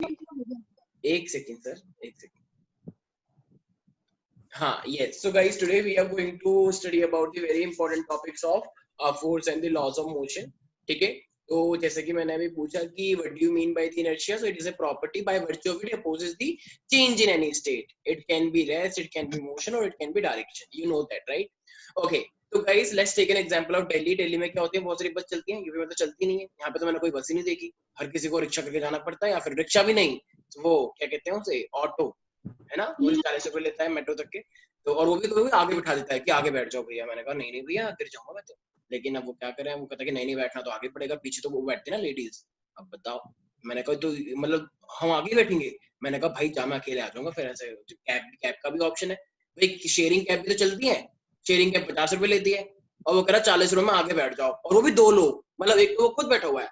एक second sir, एक second. हाँ, yes. So guys, today we are going to study about the very important topics of force and the laws of motion. ठीक है, तो जैसे कि मैंने अभी पूछा कि what do you mean by the inertia? So it is a property by virtue of it opposes the change in any state. It can be rest, it can be motion, or it can be direction. You know that, right? Okay. तो guys, let's take an example of Delhi. Delhi में क्या होती है, बहुत सारी बस चलती हैं, यूपी में तो चलती नहीं है। यहाँ पे तो मैंने कोई बस ही नहीं देखी, हर किसी को रिक्शा करके जाना पड़ता है, या फिर रिक्शा भी नहीं, वो क्या कहते हैं उसे, ऑटो, है ना, वो 40 रुपए लेता है मेट्रो तक के। तो और वो भी कभी आगे बिठा देता है कि आगे बैठ जाओ भैया। मैंने कहा नहीं नहीं भैया, गिर जाऊंगा मैं तो। लेकिन अब वो क्या करें, वो कहता है कि नहीं नहीं बैठना तो आगे पड़ेगा, पीछे तो वो बैठते ना लेडीज। अब बताओ, मैंने कहा तो मतलब हम आगे बैठेंगे। मैंने कहा भाई जा, मैं अकेले आ जाऊंगा। फिर ऐसे कैब कैब का भी ऑप्शन है भाई, शेयरिंग कैब भी तो चलती है। शेयरिंग कैब 50 रुपए लेती है, और वो कह रहा 40 रुपए में आगे बैठ जाओ, और वो भी 2 लोग, मतलब एक तो वो खुद बैठा हुआ है,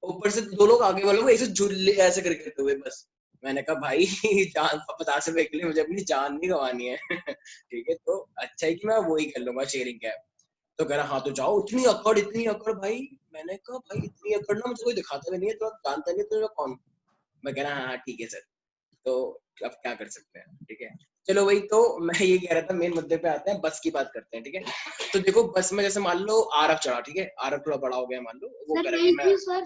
ऊपर से 2 लोग आगे वालों को ऐसे झूले ऐसे करके हुए बस। मैंने कहा भाई जान 50 रुपए के लिए मुझे अपनी जान नहीं गंवानी है। ठीक है, तो अच्छा है कि मैं वही कर लूंगा, शेयरिंग कैब। तो कह रहा हाँ तो जाओ। इतनी अकड़ भाई। मैंने कहा भाई इतनी अकड़ ना मुझे कोई दिखाता भी नहीं है, तो आप जानता नहीं तो मैं कौन। मैं कह रहा हाँ हाँ ठीक है सर। तो अब क्या कर सकते हैं, ठीक है। चलो वही तो मैं ये कह रहा था, मेन मुद्दे पे आते हैं, बस की बात करते हैं, ठीक है। तो देखो बस में जैसे मान लो आरव चढ़ा, ठीक है, आरव थोड़ा बड़ा हो गया मान लो, वो कह रहा है कि मैं,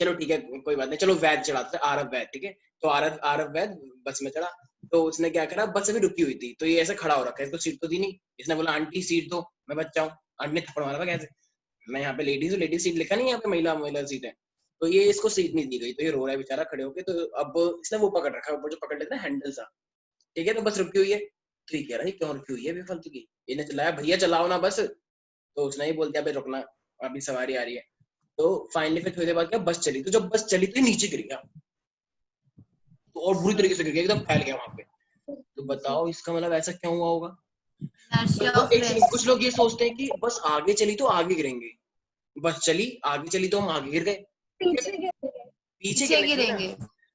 चलो ठीक है कोई बात नहीं, चलो वैद चढ़ाते हैं, आरव वैद, ठीक है। तो आरव आरव वैद बस में चढ़ा। तो उसने क्या करा, बस अभी रुकी हुई थी, तो ये ऐसे खड़ा हो रखा है, इसको सीट तो दी नहीं। इसने बोला आंटी सीट दो, मैं बच्चा हूँ। आंटी ने थप्पड़ मारा था कैसे, मैं यहाँ पे लेडीज हूँ, लेडीज सीट लिखा नहीं है यहाँ पे, महिला महिला सीट है। तो ये इसको सीट नहीं दी गई, तो ये रो रहा है बेचारा खड़े होके। तो अब इसने वो पकड़ रखा है ऊपर, जो पकड़ लेते हैं हैंडल सा, ठीक है। तो बस रुकी हुई है, तो ये कह रहा है क्यों रुकी हुई है बेफालतू की। इन्हें चिल्लाया भैया चलाओ ना बस। तो उसने ही बोल दिया भाई रुकना, अभी सवारी आ रही है। तो फाइनली फिर थोड़ी देर बाद क्या बस चली, तो जब बस चली तो ये नीचे गिर गया, तो और बुरी तरीके से गिर गया, एकदम फैल गया वहां पे। तो बताओ इसका मतलब ऐसा क्यों हुआ होगा। तो एक सेकंड, कुछ लोग ये सोचते हैं कि बस आगे चली तो आगे गिरेंगे, बस चली आगे चली तो हम आगे गिर गए, पीछे गिरेंगे।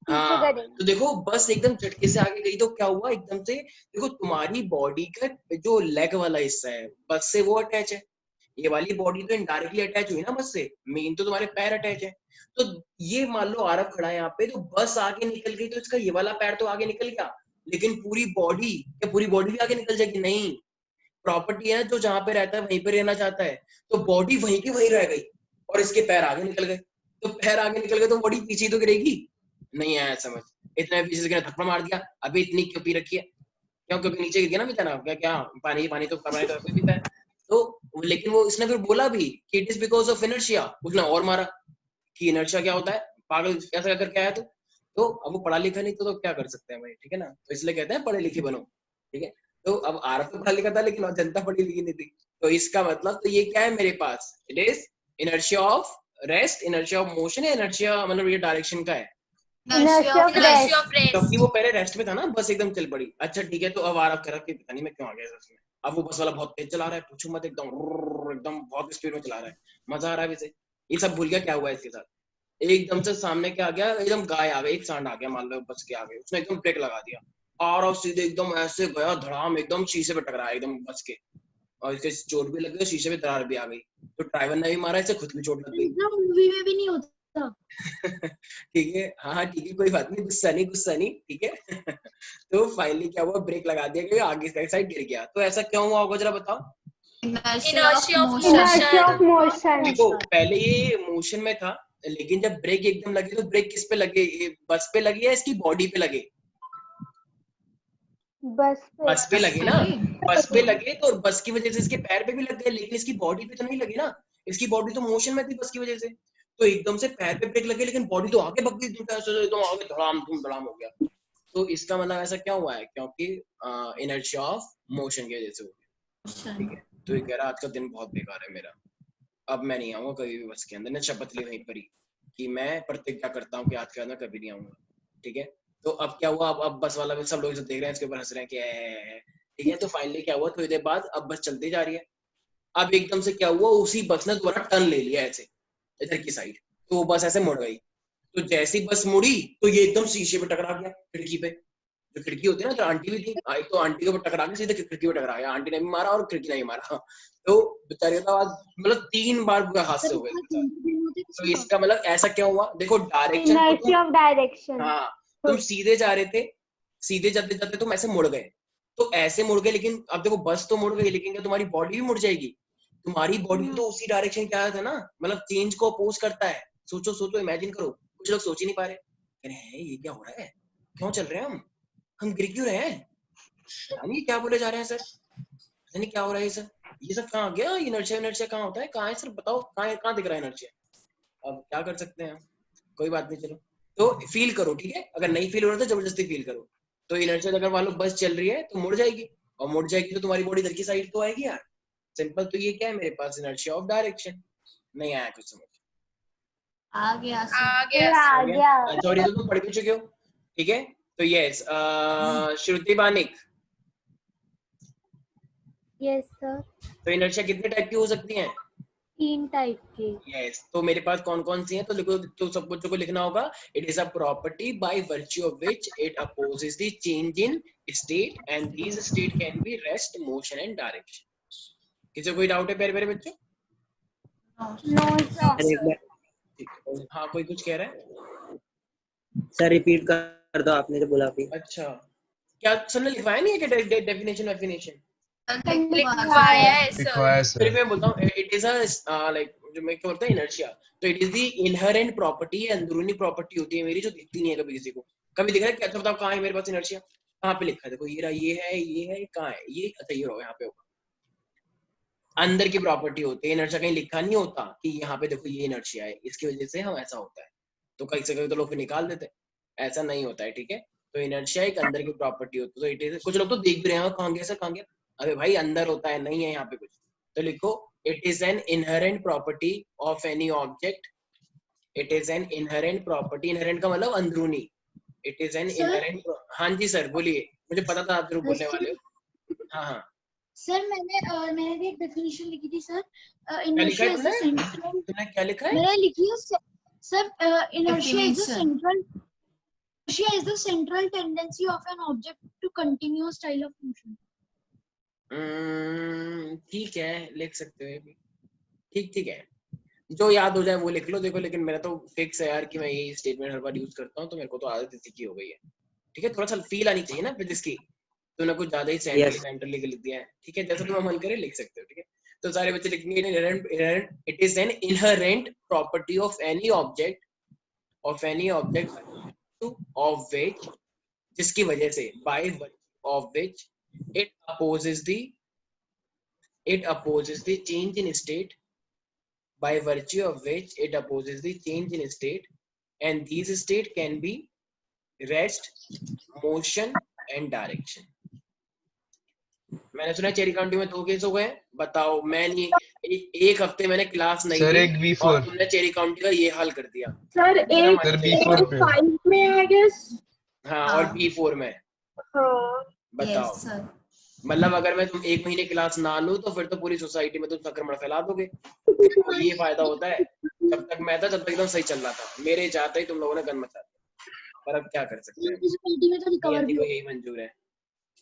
हाँ, तो देखो बस एकदम झटके से आगे गई तो क्या हुआ एकदम से, देखो तुम्हारी बॉडी का जो लेग वाला हिस्सा है बस से वो अटैच है, ये वाली बॉडी तो इनडायरेक्टली अटैच हुई ना बस से, मेन तो तुम्हारे पैर अटैच है। तो ये मान लो आरव खड़ा है यहाँ पे, तो बस आगे निकल गई तो इसका ये वाला पैर तो आगे निकल गया, लेकिन पूरी बॉडी, क्या पूरी बॉडी भी आगे निकल जाएगी, नहीं। प्रॉपर्टी है जो जहां पे रहता है वहीं पे रहना चाहता है, तो बॉडी वहीं की वहीं रह गई, और इसके पैर आगे निकल गए। तो पैर आगे निकल गए तो बॉडी पीछे तो गिरेगी, नहीं आया समझ। इतने पीछे से थप्पड़ मार दिया, अभी इतनी क्यों पी रखी है, क्यों, क्योंकि नीचे गिर गया ना बेचारा, क्या क्या पानी पानी तो पानी तो पीता है। तो लेकिन वो इसने फिर बोला भी कि it is because of inertia, उसने और मारा कि इनर्शिया क्या होता है, पागल ऐसा करके आया। तो अब वो पढ़ा लिखा नहीं तो क्या कर सकते हैं भाई, ठीक है ना। तो इसलिए कहते हैं पढ़े लिखे बनो, ठीक है। तो अब आरफ तो पढ़ा लिखा था लेकिन जनता पढ़ी लिखी नहीं थी। तो इसका मतलब तो ये क्या है मेरे पास, it is inertia of rest, inertia of motion, inertia मतलब ये डायरेक्शन का है, क्योंकि वो पहले रेस्ट में था ना, बस एकदम चल पड़ी। अच्छा ठीक है, तो अब आरफ कर के पता नहीं मैं क्यों आ गया इसमें। अब वो बस वाला बहुत तेज चला रहा है, पूछो मत, एकदम एकदम बहुत स्पीड में चला रहा है, मजा आ रहा है वैसे। ये सब भूल गया क्या हुआ इसके साथ, एकदम से सामने क्या आ गया, एकदम गाय आ गई, एक सांड आ गया मान लो बस के आगे, उसने एकदम ब्रेक लगा दिया, और सीधे एकदम ऐसे गया धड़ाम, एकदम शीशे पे टकराया एकदम बस के, और इसके चोट भी लग गई, शीशे पे दरार भी आ गई। तो ड्राइवर ने भी मारा, इसे खुद भी चोट लग गई। मूवी में भी नहीं होता। ठीक है, हाँ ठीक है, कोई बात नहीं, गुस्सा नहीं गुस्सा नहीं, ठीक है। तो फाइनली क्या हुआ, ब्रेक लगा दिया गया, आगे का साइड गिर गया। तो ऐसा क्यों हुआ होगा जरा बताओ। Inertia of motion. देखो पहले ये मोशन में था, लेकिन जब ब्रेक एकदम लगे तो ब्रेक किस पे लगे, बस पे लगे या इसकी बॉडी पे लगे, बस पे लगे ना, बस पे लगे तो बस की वजह से इसके पैर पे भी लग गए, लेकिन इसकी बॉडी पे तो नहीं लगे ना, इसकी बॉडी तो मोशन में थी बस की वजह से। तो एकदम से पैर पे ब्रेक लगे लेकिन बॉडी तो आगे भग गई, एकदम आगे धड़ाम धूम धड़ाम हो गया। तो इसका मतलब ऐसा क्या हुआ है, क्योंकि इनर्शिया ऑफ मोशन की वजह से हो गया, ठीक है। तो ये कह रहा आज का दिन बहुत बेकार है मेरा, अब मैं नहीं आऊंगा कभी भी बस के अंदर, ने शपथ ली वहीं पर ही कि मैं प्रतिज्ञा करता हूँ कि आज के अंदर कभी नहीं आऊंगा, ठीक है। तो अब क्या हुआ, अब बस वाला भी सब लोग देख रहे हैं, इसके ऊपर हंस रहे हैं कि है, ठीक है। तो फाइनली क्या हुआ, थोड़ी देर बाद अब बस चलती जा रही है, अब एकदम से क्या हुआ, उसी बस ने दोबारा टर्न ले लिया ऐसे इधर की साइड, तो बस ऐसे मुड़ गई। तो जैसी बस मुड़ी तो ये एकदम शीशे पे टकरा गया, खिड़की पे। जो खिड़की होती है ना, तो आंटी भी थी, एक तो आंटी के ऊपर टकरा के सीधे खिड़की पे टकरा गया, आंटी ने भी मारा और खिड़की ने भी मारा, तो बेचारे का मतलब 3 बार बुरा हादसे हो गए। तो इसका मतलब ऐसा क्या हुआ, देखो डायरेक्शन Inertia of direction. हाँ, तुम सीधे जा रहे थे, सीधे जाते जाते तुम ऐसे मुड़ गए, तो ऐसे मुड़ गए, लेकिन अब देखो बस तो मुड़ गई, लेकिन क्या तुम्हारी बॉडी भी मुड़ जाएगी? तुम्हारी बॉडी तो उसी डायरेक्शन क्या था ना, मतलब चेंज को अपोज करता है। सोचो सोचो, इमेजिन करो, कुछ लोग सोच ही नहीं पा रहे, कह रहे हैं ये क्या हो रहा है, क्यों चल रहे हैं हम गिर क्यों रहे हैं, नहीं क्या बोले जा रहे हैं सर, पता नहीं क्या हो रहा है सर, ये सब कहाँ गया, इनर्शिया इनर्शिया कहाँ होता है, कहाँ है सर बताओ, कहाँ दिख रहा है इनर्शिया। अब क्या कर सकते हैं, कोई बात नहीं, चलो तो फील करो, ठीक है, अगर नहीं फील हो रहा तो जबरदस्ती फील करो। तो इनर्शिया अगर मान लो बस चल रही है तो मुड़ जाएगी, और मुड़ जाएगी तो तुम्हारी बॉडी इधर की साइड तो आएगी यार, सिंपल। तो ये क्या है मेरे पास, इनर्शिया ऑफ डायरेक्शन। नहीं आया कुछ समझ? आ गया आ गया। सॉरी, तो तुम पढ़ भी चुके हो, ठीक है। तो यस, श्रुति बानिक, यस सर। तो इनर्शिया कितने टाइप की हो सकती हैं? 3 टाइप की। यस, तो मेरे पास कौन कौन सी हैं, तो लिखो, तो सब बच्चों को लिखना होगा। It is a property by virtue of which it opposes the change in state, and these state can be rest, motion and direction. किसी को कोई डाउट है प्यारे बच्चों? No sir. हाँ, कोई कुछ कह रहा है? सर रिपीट कर दो, आपने जो बोला अभी। अच्छा, क्या सर ने लिखवाया नहीं है कि डेफिनेशन वेफिनेशन? लिखवाया है सर। फिर मैं बोलता हूँ, इट इज अ लाइक, जो मैं क्या बोलता हूँ इनर्शिया, तो it is the inherent property, अंदरूनी प्रॉपर्टी होती है मेरी, जो दिखती नहीं है कभी किसी को। कभी दिख रहा है क्या, अच्छा बताओ कहाँ है मेरे पास इनर्शिया, कहाँ पे लिखा है, देखो ये रहा, ये है, कहाँ है ये, अच्छा ये रहो, यहाँ पे होगा, अंदर की प्रॉपर्टी होती है। इनर्शिया कहीं लिखा नहीं होता कि यहाँ पे देखो ये इनर्शिया है, इसकी वजह से हम ऐसा होता है, तो कहीं से कहीं तो लोग फिर निकाल देते हैं, ऐसा नहीं होता है, ठीक है। तो इनर्शिया एक अंदर की प्रॉपर्टी होती है, तो इट इज, कुछ लोग तो देख भी रहे हैं कहाँ गया सर, कहाँ गया, अरे भाई अंदर होता है, नहीं है यहाँ पे कुछ, तो लिखो it is an inherent property of any object, it is an inherent property, inherent का मतलब अंदरूनी, इट इज एन इनहेरेंट। हाँ जी सर बोलिए, मुझे पता था आप जरूर बोलने वाले हो। हाँ हाँ सर मैंने भी एक डेफिनेशन लिखी थी सर, क्या लिखा है तुमने क्या लिखा है? मैंने लिखी है sir, inertia is the central, inertia is the central tendency of an object to continue a style of motion. ठीक है, लिख सकते हो, ठीक है, जो याद हो जाए वो लिख लो। देखो लेकिन मेरा तो फिक्स है यार कि मैं ये स्टेटमेंट हर बार यूज करता हूँ, तो मेरे को तो आदत इसी की हो गई है, ठीक है। थोड़ा सा फील आनी चाहिए ना फिजिक्स की, तूने कुछ ज्यादा ही सेंट्रली लिख दिया है, ठीक है, जैसा तुम्हें मन करे लिख सकते हो, ठीक है। तो सारे बच्चे लिखेंगे it is an inherent property of any object of which, जिसकी वजह से, by of which it opposes the change in state, by virtue of which it opposes the change in state, and these state can be rest, motion and direction. मैंने सुना cherry county में 2 case हो गए, बताओ। मैं नहीं, एक हफ्ते मैंने क्लास नहीं सर, ली, एक B4 और तुमने चेरी काउंटी का ये हाल कर दिया सर। एक सर B4 पे 5 में आई गेस। हाँ, और B4 में, बताओ। Yes sir. मतलब अगर मैं तुम 1 महीने क्लास ना लूं तो फिर तो पूरी सोसाइटी में तुम संक्रमण फैला दोगे, तो ये फायदा होता है। जब तक मैं था तब तक एकदम सही चल रहा था, मेरे जाते ही तुम लोगों ने गन मचा दिया, पर अब क्या कर सकते हैं, नियति को यही मंजूर है।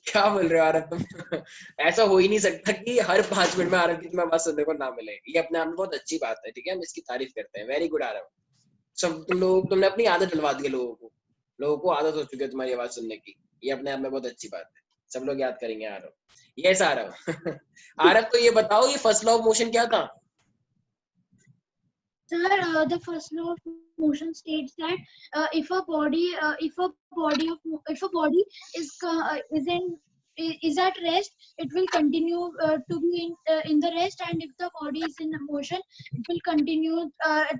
क्या बोल रहे हो आरव तुम? ऐसा हो ही नहीं सकता कि हर 5 मिनट में आरव की तुम्हें बात सुनने को ना मिले, ये अपने आप में बहुत अच्छी बात है, ठीक है, हम इसकी तारीफ करते हैं, वेरी गुड आरव। सब तुमने अपनी आदत डलवा दी है लोगों को आदत हो चुकी है तुम्हारी आवाज सुनने की, ये अपने आप में बहुत अच्छी बात है, सब लोग याद करेंगे आरव। यस आरव। आरव तो ये बताओ, ये फर्स्ट लॉ ऑफ मोशन क्या था? Sir, the first law of motion states that if a body is at rest, it will continue to be in the rest, and if the body is in motion, it will continue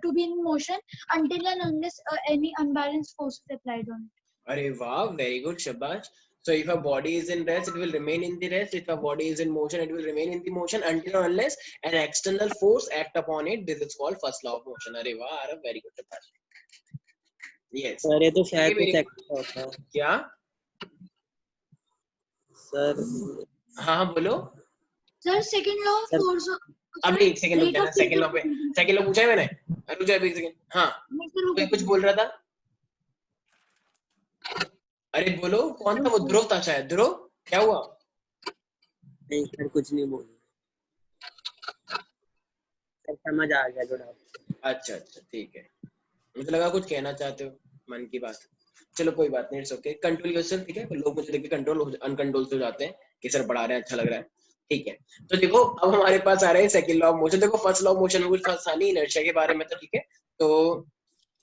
to be in motion until and unless any unbalanced force is applied on it. अरे वाह, very good, शाबाश। So if a body is in rest, it will remain in the rest. If a body is in motion, it will remain in the motion until or unless an external force act upon it. This is called first law of motion. अरे वाह, अरे very good, शाबाश। Yes. Sir ये तो शायद होता है क्या? सर? हाँ बोलो Sir, second law of force. अभी एक सेकंड रुक जाना, सेकंड लॉ पूछा है मैंने, रुक जाओ अभी एक सेकंड। हाँ, कोई कुछ बोल रहा था? अरे बोलो कौन था वो? ध्रुव था शायद। ध्रुव क्या हुआ? नहीं सर कुछ नहीं बोल, सर समझ आ गया थोड़ा। अच्छा अच्छा ठीक है, मुझे लगा कुछ कहना चाहते हो, मन की बात। चलो कोई बात नहीं, इट्स ओके। कंट्रोल योरसेल्फ, ठीक है। लोग मुझे देख के कंट्रोल अनकंट्रोल से हो जाते हैं कि सर पढ़ा रहे हैं, अच्छा लग रहा है, ठीक है। तो देखो अब हमारे पास आ रहे हैं सेकंड लॉ ऑफ मोशन। देखो फर्स्ट लॉ ऑफ मोशन में कुछ खास था नहीं इनर्शिया के बारे में, तो ठीक है। तो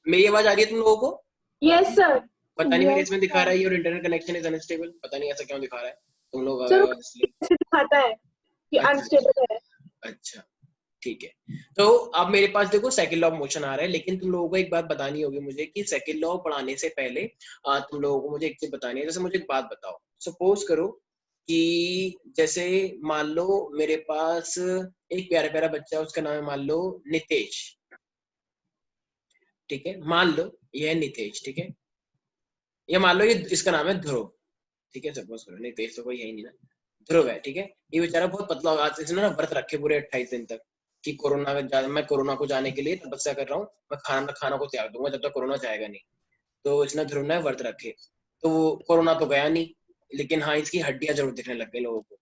मेरी आवाज आ रही है तुम लोगों को? Yes sir. पता नहीं मेरे Yes, इसमें दिखा sir. रहा है your internet connection is unstable, पता नहीं ऐसा क्यों दिखा रहा है तुम लोग सर इसलिए। कैसे दिखाता है कि अच्छा अनस्टेबल है? अच्छा ठीक है। तो अब मेरे पास देखो सेकंड लॉ ऑफ मोशन आ रहा है, लेकिन तुम लोगों को एक बात बतानी होगी मुझे कि सेकंड लॉ पढ़ाने से पहले तुम लोगों को मुझे एक चीज बतानी है। जैसे मुझे एक बात बताओ, सपोज करो कि जैसे मान लो मेरे पास एक प्यारा प्यारा बच्चा है, उसका नाम है मान लो नितेश, ठीक है। मान लो ये है नितेश, ठीक है। या मान लो ये इसका नाम है ध्रुव, ठीक है। सपोज करो नितेश तो कोई है ही नहीं ना, ध्रुव है, ठीक है। ये बेचारा बहुत पतला होगा, आज इसने ना व्रत रखे पूरे 28 दिन तक कि मैं कोरोना को जाने के लिए तपस्या कर रहा हूँ, मैं खाना को त्याग दूंगा जब तक कोरोना जाएगा नहीं। तो इसने ध्रुव ने व्रत रखे, तो कोरोना तो गया नहीं, लेकिन हाँ इसकी हड्डियां जरूर दिखने लग गई लोगों को।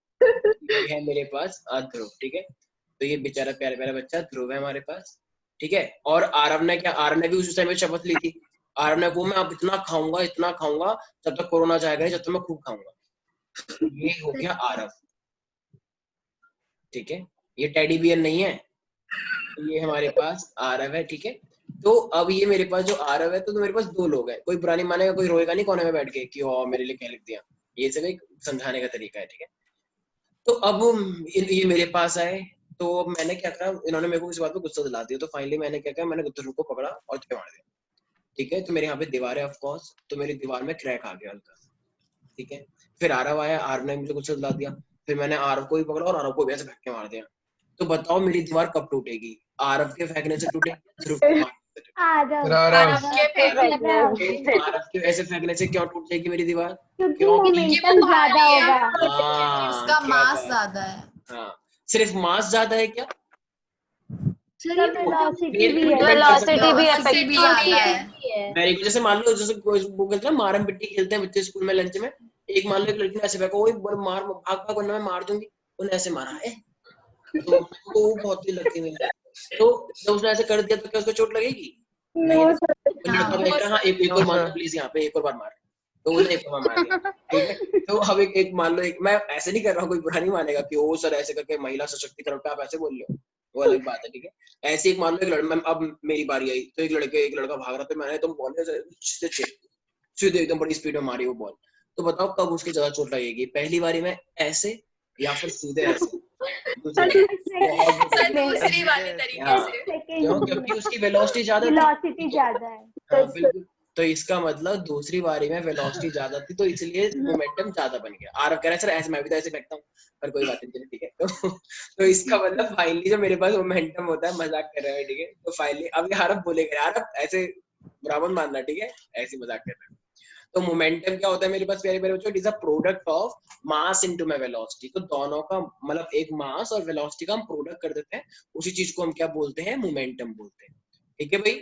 ये है मेरे पास ध्रुव, ठीक है। तो ये बेचारा प्यारा प्यारा बच्चा ध्रुव है हमारे पास, ठीक है। और आरव ने क्या, आरव ने भी उस टाइम में शपथ ली थी। आरव ने को मैं अब इतना खाऊंगा जब तक कोरोना जाएगा नहीं, जब तक मैं खूब खाऊंगा। ये हो गया आरव, ठीक है। ये टेडी बियर नहीं है, ये हमारे पास आरव है, ठीक है। तो अब ये मेरे पास जो आरव है, तो मेरे पास दो लोग हैं, कोई बुरा नहीं मानेगा, कोई रोएगा नहीं कोने में बैठ के कि ओ मेरे लिए क्या लिख दिया। ये सब एक समझाने का तरीका है, ठीक है। तो अब ये मेरे पास आए, तो मैंने क्या करा, इन्होंने मेरे को इस बात पे गुस्सा दिला दिया, तो फाइनली मैंने क्या किया, मैंने ध्रुव को पकड़ा और मार दिया, ठीक है। तो मेरे यहाँ पे दीवार है ऑफ कोर्स, तो मेरी दीवार में क्रैक आ गया हल्का, ठीक है। फिर आरव आया, आरव ने मुझे गुस्सा दिला दिया, फिर मैंने आरव को भी पकड़ा और आरव को भी ऐसे फेंक के मार दिया। तो बताओ मेरी दीवार कब टूटेगी? आरव के फेंकने से टूटेगी, ध्रुव के मारने से टूटेगी? आरव के ऐसे फेंकने से क्यों टूट जाएगी मेरी दीवार? क्योंकि क्योंकि मोमेंटम ज्यादा होगा। इसका क्या मास बात। ज्यादा है। हाँ सिर्फ मास ज्यादा है क्या? सर ये वेलोसिटी भी है। वेलोसिटी भी Velocity भी ज्यादा है। Very good. जैसे मान लो जैसे वो कहते हैं मारम पिट्टी खेलते हैं बच्चे स्कूल में लंच में, एक मान लो एक लड़की ने ऐसे फेंका, ओए मार भाग भाग वरना मैं मार दूंगी, उन्हें ऐसे मारा है तो वो बहुत ही लगती है। तो जब उसने ऐसे कर दिया तो क्या उसको चोट लगेगी? नहीं। वो लड़का भी हाँ एक और मार प्लीज, यहाँ पे एक और बार मार, तो उसने एक और मार दिया, ठीक है। तो अब एक मान लो एक, मैं ऐसे नहीं कर रहा हूँ, कोई बुरा नहीं मानेगा कि ओ सर ऐसे करके महिला सशक्तिकरण पे आप ऐसे बोल रहे हो, वो अलग बात है, ठीक है। ऐसे एक मान लो एक लड़का, अब मेरी बारी आई तो एक लड़का भाग रहा था, मैंने तो बॉल सीधे एकदम बड़ी स्पीड में मारी वो बॉल। तो बताओ कब उसकी ज्यादा चोट लगेगी, पहली बारी में ऐसे या फिर सीधे ऐसे? दूसरी वाली तरीके से। क्यों? क्योंकि उसकी वेलोसिटी ज्यादा थी। वेलोसिटी ज्यादा है। हाँ बिल्कुल। तो इसका मतलब दूसरी बारी में वेलोसिटी ज्यादा थी, तो इसलिए मोमेंटम ज्यादा बन गया। आरव कह रहा है सर ऐसे मैं भी तो ऐसे फेंकता हूँ, पर कोई बात नहीं, ठीक है। तो इसका मतलब फाइनली जो मेरे पास मोमेंटम होता है, मजाक कर रहे हैं, ठीक है। तो फाइनली अब ये आरव बोलेगा, आरव ऐसे बराबर मानना, ठीक है, ऐसे मजाक कर रहे हैं। तो मोमेंटम क्या होता है मेरे पास प्यारे प्यारे बच्चों? It is a product of mass into my velocity. तो दोनों का मतलब एक मास और वेलोसिटी का हम प्रोडक्ट कर देते हैं, उसी चीज को हम क्या बोलते हैं? मोमेंटम बोलते हैं, ठीक है भाई।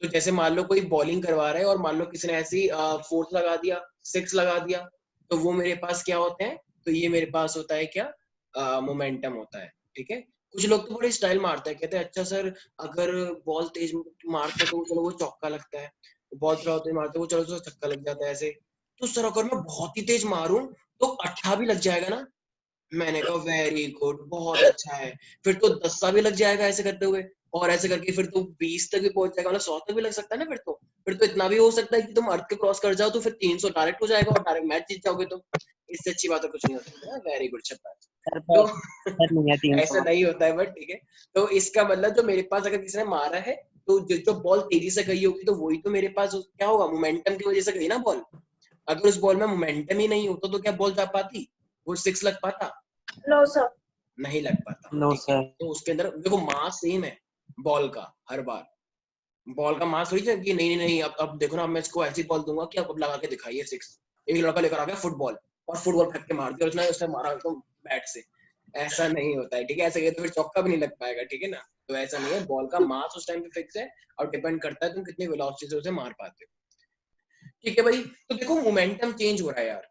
तो जैसे मान लो कोई बॉलिंग करवा रहा है और मान लो किसी ने ऐसी फोर्थ लगा दिया, सिक्स लगा दिया, तो वो मेरे पास क्या होते हैं? तो ये मेरे पास होता है क्या? मोमेंटम होता है, ठीक है। कुछ लोग तो बड़े स्टाइल मारते हैं, कहते हैं अच्छा सर अगर बॉल तेज मारते तो चलो वो चौका लगता है, बहुत थोड़ा तेज मारते वो चलो तो छक्का लग जाता है ऐसे। तो सर अगर मैं बहुत ही तेज मारूं तो अट्ठा भी लग जाएगा ना? मैंने कहा वेरी गुड, बहुत अच्छा है, फिर तो 10 भी लग जाएगा ऐसे करते हुए, और ऐसे करके फिर तो 20 तक भी पहुंच जाएगा, मतलब 100 तक भी लग सकता है ना। फिर तो इतना भी हो सकता है कि तुम अर्थ के क्रॉस कर जाओ तो फिर 300 डायरेक्ट हो जाएगा और डायरेक्ट मैच जीत जाओगे। तो इससे अच्छी बात तो कुछ नहीं हो सकती। वेरी गुड शबाश। तो ऐसा नहीं होता है, बट ठीक है। तो इसका मतलब जो मेरे पास अगर किसी ने मारा है तो जो बॉल तेजी से गई होगी तो वही तो मेरे पास क्या होगा? मोमेंटम की वजह से गई ना बॉल। अगर उस बॉल में मोमेंटम ही नहीं होता तो क्या बॉल जा पाती? वो सिक्स लग पाता? No sir. नहीं लग पाता। No sir. तो उसके अंदर देखो मास सेम है बॉल का, हर बार बॉल का मास थोड़ी है कि नहीं नहीं नहीं अब देखो ना, अब मैं इसको ऐसी बॉल दूंगा कि अब लगा के दिखाइए सिक्स। एक लड़का लेकर आ गया फुटबॉल और फुटबॉल फेंक के मार दिया उसने मारा एकदम बैट से। ऐसा नहीं होता है, ठीक है। ऐसा तो फिर चौका भी नहीं लग पाएगा, ठीक है ना। तो ऐसा नहीं है, बॉल का मास उस टाइम पे फिक्स है और डिपेंड करता है तुम कितनी वेलोसिटी से उसे मार पाते हो। ठीक है भाई, तो देखो मोमेंटम चेंज हो रहा है यार।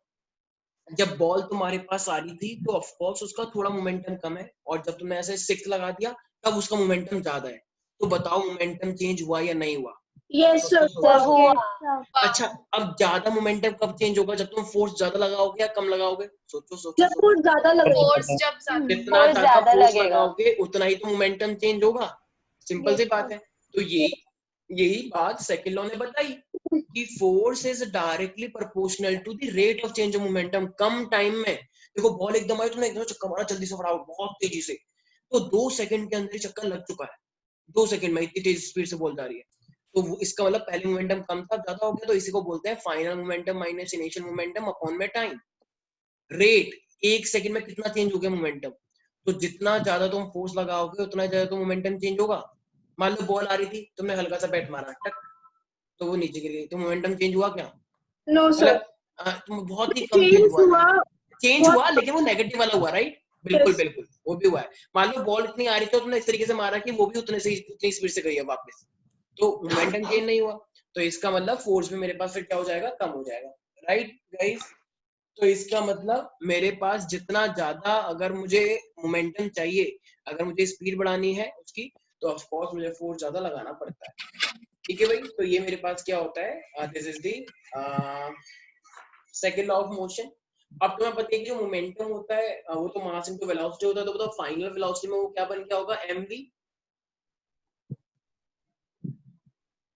जब बॉल तुम्हारे पास आ रही थी तो ऑफ कोर्स उसका थोड़ा मोमेंटम कम है, और जब तुमने ऐसे सिक्स लगा दिया तब उसका मोमेंटम ज्यादा है। तो बताओ मोमेंटम चेंज हुआ या नहीं हुआ? Yes, sir. सोचो सोचो। Yes, sir. अच्छा, अब ज्यादा मोमेंटम कब चेंज होगा? जब तुम फोर्स ज्यादा लगाओगे या कम लगाओगे? सोचो सोचो जब सोचो। फोर्स ज्यादा लगेगा। फोर्स जब ज्यादा जितना Force ज्यादा ज्यादा फोर्स लगेगा। लगाओगे उतना ही तो मोमेंटम चेंज होगा। सिंपल Yes, सी बात है। तो यही बात सेकंड लॉ ने बताई कि force is directly proportional to the rate of change of momentum. कम टाइम में देखो बॉल एकदम आई, तुमने एकदम चक्का मारा जल्दी से फटाफट बहुत तेजी से, तो 2 सेकंड के अंदर ही चक्का लग चुका है। 2 सेकंड में इतनी तेज स्पीड से बॉल जा रही है। तो इसका मतलब पहले मोमेंटम कम था, ज्यादा हो गया, तो इसी को बोलते हैं final momentum minus initial momentum upon में टाइम। रेट, 1 सेकंड में कितना चेंज हो गया मोमेंटम। तो जितना ज्यादा तुम फोर्स लगाओगे उतना ज्यादा तो मोमेंटम चेंज होगा। मान लो बॉल आ रही थी, तुमने हल्का सा बैट मारा टक, तो वो नीचे गिर गई, तो मोमेंटम चेंज हुआ क्या? No, sir. मतलब तुम बहुत ही कम चेंज चेंज हुआ। हुआ। चेंज हुआ लेकिन वो नेगेटिव वाला हुआ, राइट? बिल्कुल Yes. बिल्कुल, वो भी हुआ है। मान लो बॉल इतनी आ रही थी, तुमने इस तरीके से मारा कि वो भी उतनी स्पीड से गई है वापस, तो मोमेंटम चेंज नहीं हुआ। तो इसका मतलब फोर्स भी मेरे पास फिर क्या हो जाएगा? कम हो जाएगा, राइट गाइस? तो इसका मतलब मेरे पास जितना ज्यादा अगर मुझे मोमेंटम चाहिए, अगर मुझे स्पीड बढ़ानी है उसकी, तो ऑफ कोर्स मुझे फोर्स ज्यादा लगाना पड़ता है। ठीक है भाई, तो ये मेरे पास क्या होता है, this is the second law of motion. अब तुम्हें पता है कि जो मोमेंटम होता है वो तो मास इनटू वेलोसिटी होता है, तो बताओ फाइनल वेलोसिटी में वो क्या बन क्या होगा? mv,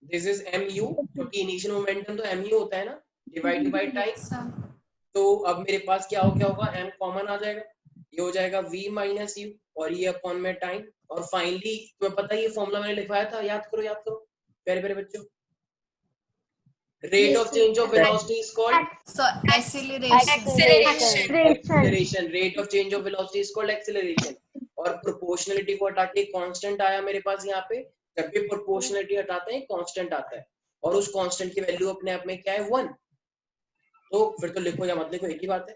दिस इज mu, क्योंकि इनिशियल मोमेंटम तो mu होता है ना, डिवाइडेड बाय टाइम। तो अब मेरे पास क्या हो गया होगा? m कॉमन आ जाएगा, ये हो जाएगा v माइनस यू, और ये अपॉन में टाइम। और फाइनली तुम्हें पता है ये फॉर्मूला मैंने लिखवाया था, याद करो प्यारे प्यारे बच्चों। Rate of change of velocity is called So acceleration. Acceleration. Rate of change of velocity is called acceleration. और प्रोपोर्शनलिटी को हटा के कांस्टेंट आया मेरे पास यहाँ पे। जब भी प्रोपोर्शनलिटी हटाते हैं कांस्टेंट आता है, और उस कांस्टेंट की वैल्यू अपने आप में क्या है? 1। तो फिर तो लिखो या मत लिखो एक ही बात है,